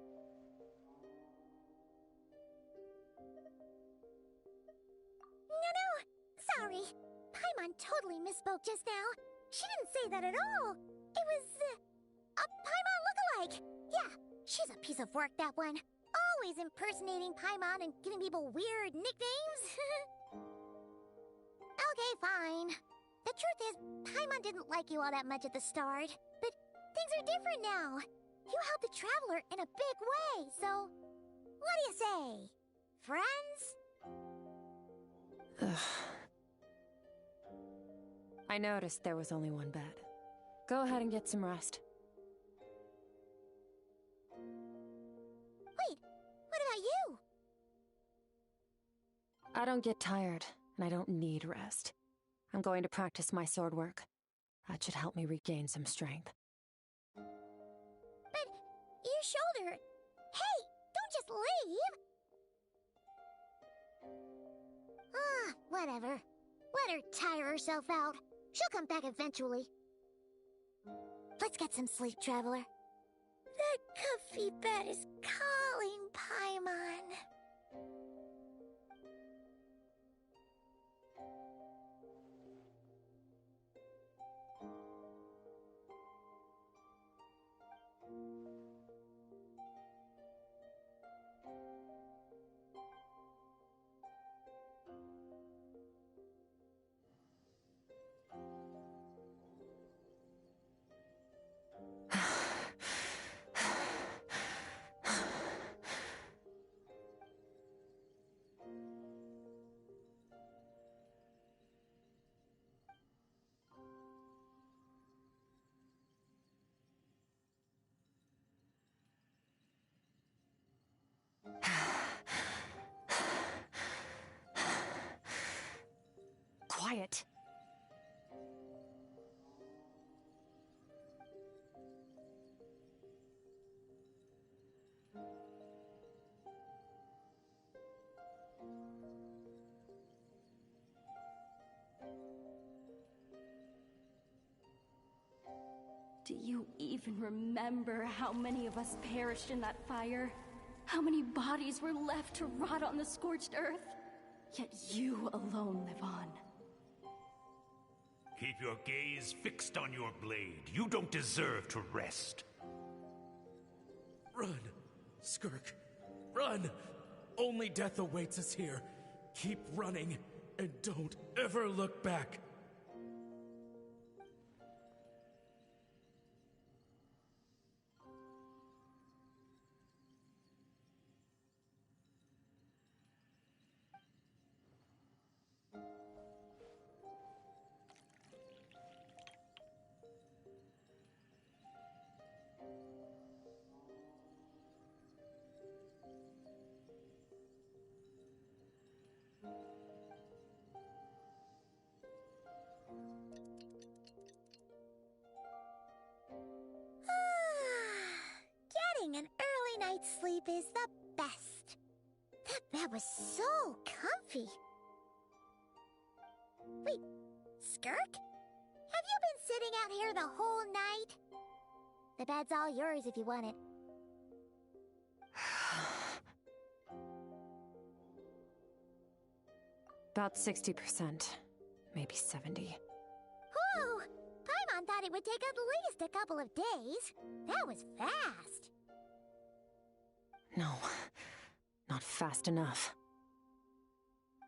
No, sorry. Paimon totally misspoke just now. She didn't say that at all. It was, a Paimon lookalike. Yeah, she's a piece of work, that one. Always impersonating Paimon and giving people weird nicknames. Okay, fine. The truth is, Paimon didn't like you all that much at the start, but things are different now. You helped the Traveler in a big way, so... What do you say? Friends? Ugh. I noticed there was only one bed. Go ahead and get some rest. Wait, what about you? I don't get tired, and I don't need rest. I'm going to practice my sword work. That should help me regain some strength. But your shoulder... Hey, don't just leave! Ah, whatever. Let her tire herself out. She'll come back eventually. Let's get some sleep, Traveler. That comfy bed is calling, Paimon. Quiet. Do you even remember how many of us perished in that fire? How many bodies were left to rot on the scorched earth? Yet you alone live on. Keep your gaze fixed on your blade. You don't deserve to rest. Run, Skirk. Run! Only death awaits us here. Keep running, and don't ever look back. That was so comfy. Wait, Skirk? Have you been sitting out here the whole night? The bed's all yours if you want it. About 60%, maybe 70. Whew! Paimon thought it would take at least a couple of days. That was fast. No, not fast enough.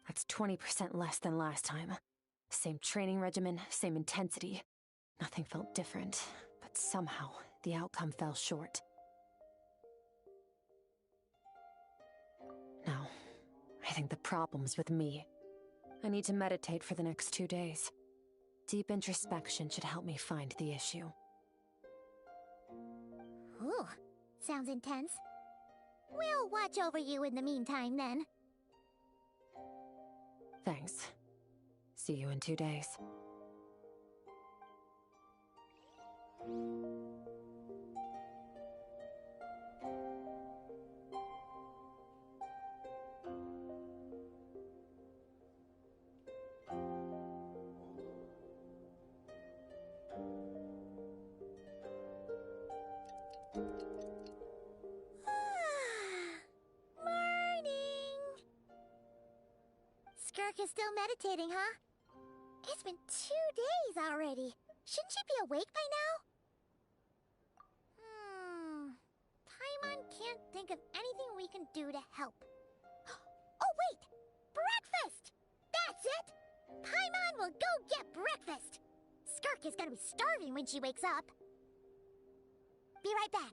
That's 20% less than last time. Same training regimen, same intensity. Nothing felt different, but somehow the outcome fell short. No, I think the problem's with me. I need to meditate for the next 2 days. Deep introspection should help me find the issue. Ooh, sounds intense. We'll watch over you in the meantime, then. Thanks. See you in 2 days. Morning! Skirk is still meditating, huh? It's been 2 days already. Shouldn't she be awake by now? Paimon can't think of anything we can do to help. Oh, wait! Breakfast! That's it! Paimon will go get breakfast! Skirk is gonna be starving when she wakes up. Be right back.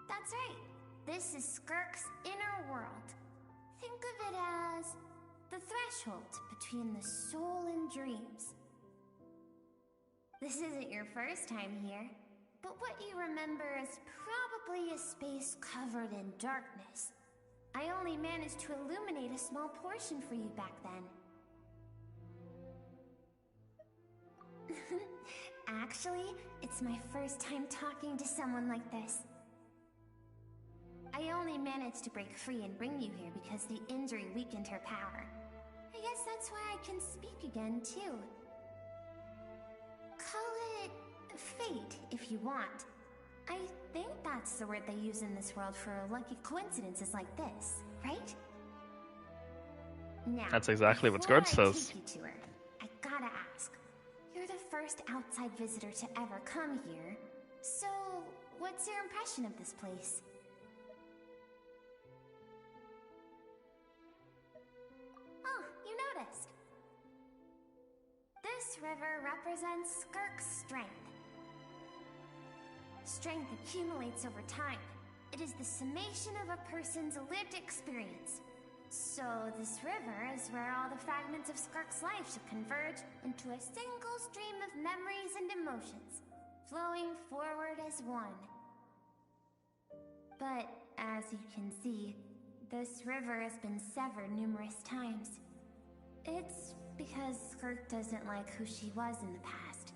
That's right. This is Skirk's inner world. Think of it as the threshold between the soul and dreams. This isn't your first time here, but what you remember is probably a space covered in darkness. I only managed to illuminate a small portion for you back then. Actually, it's my first time talking to someone like this. I only managed to break free and bring you here because the injury weakened her power. I guess that's why I can speak again, too. Call it fate, if you want. I think that's the word they use in this world for lucky coincidences like this, right? Now, That's exactly what before Skirk I says. take you to her, I gotta ask. You're the first outside visitor to ever come here, so what's your impression of this place? Oh, you noticed. This river represents Skirk's strength. Strength accumulates over time. It is the summation of a person's lived experience. So this river is where all the fragments of Skirk's life should converge into a single stream of memories and emotions, flowing forward as one. But as you can see, this river has been severed numerous times. It's because Skirk doesn't like who she was in the past.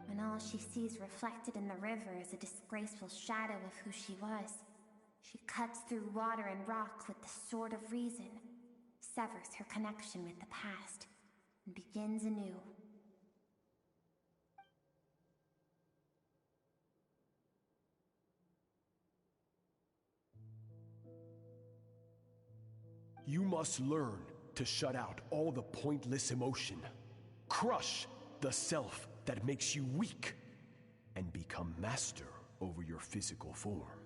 When all she sees reflected in the river is a disgraceful shadow of who she was. She cuts through water and rock with the sword of reason, severs her connection with the past and begins anew. You must learn to shut out all the pointless emotion. Crush the self that makes you weak, and become master over your physical form.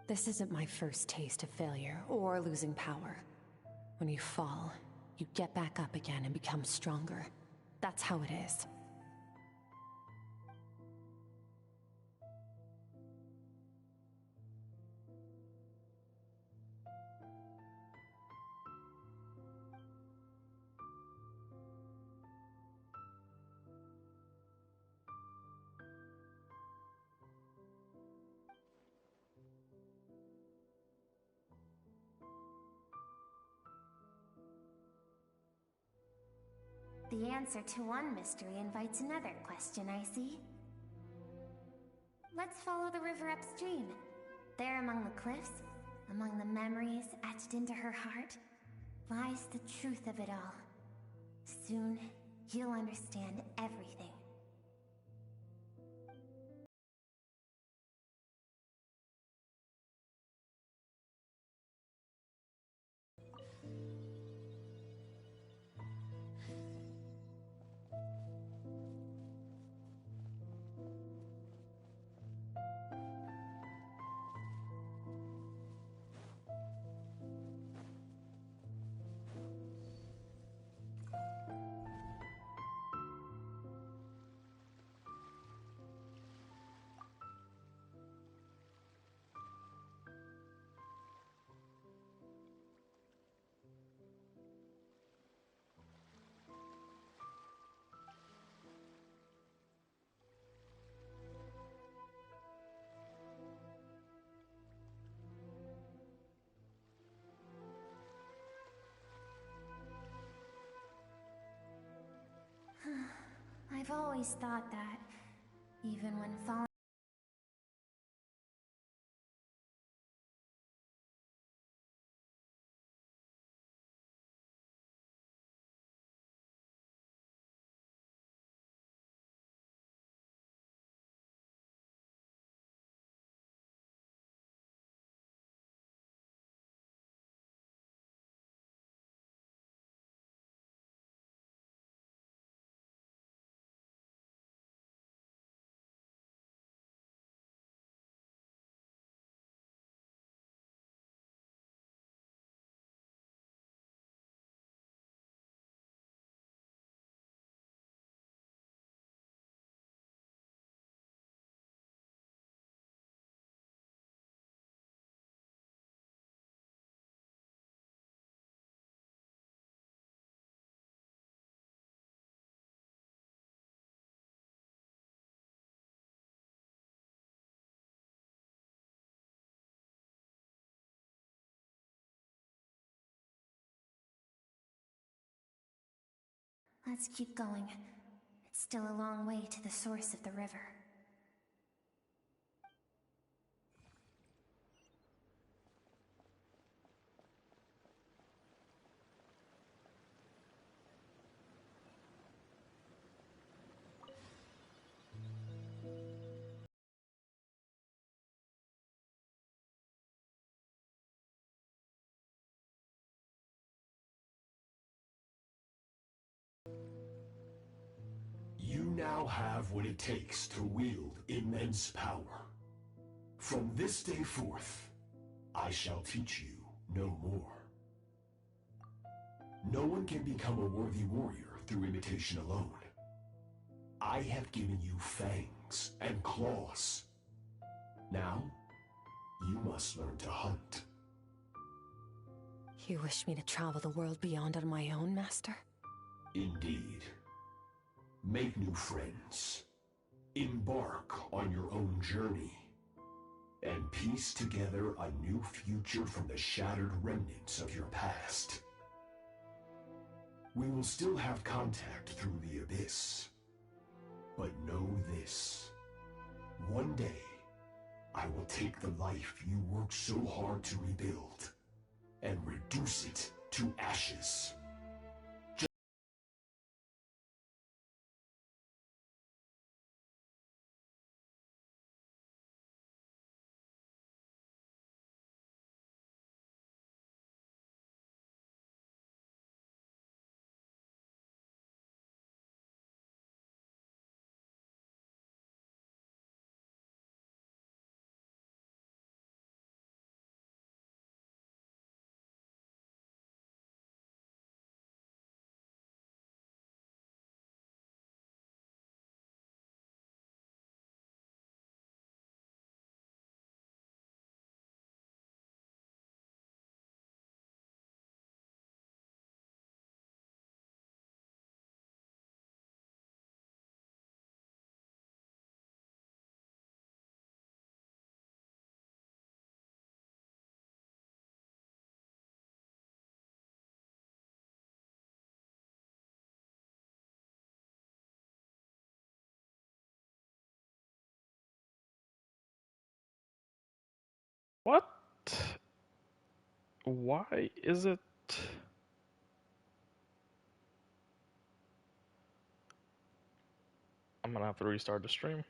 This isn't my first taste of failure or losing power. When you fall, you get back up again and become stronger. That's how it is. The answer to one mystery invites another question, I see. Let's follow the river upstream. There among the cliffs, among the memories etched into her heart, lies the truth of it all. Soon, you'll understand everything. I've always thought that, even when falling. Let's keep going. It's still a long way to the source of the river. You now have what it takes to wield immense power. From this day forth, I shall teach you no more. No one can become a worthy warrior through imitation alone. I have given you fangs and claws. Now, you must learn to hunt. You wish me to travel the world beyond on my own, Master? Indeed. Make new friends. Embark on your own journey. And piece together a new future from the shattered remnants of your past. We will still have contact through the abyss. But know this. One day, I will take the life you worked so hard to rebuild and reduce reduce it to ashes. What? Why is it? I'm gonna have to restart the stream.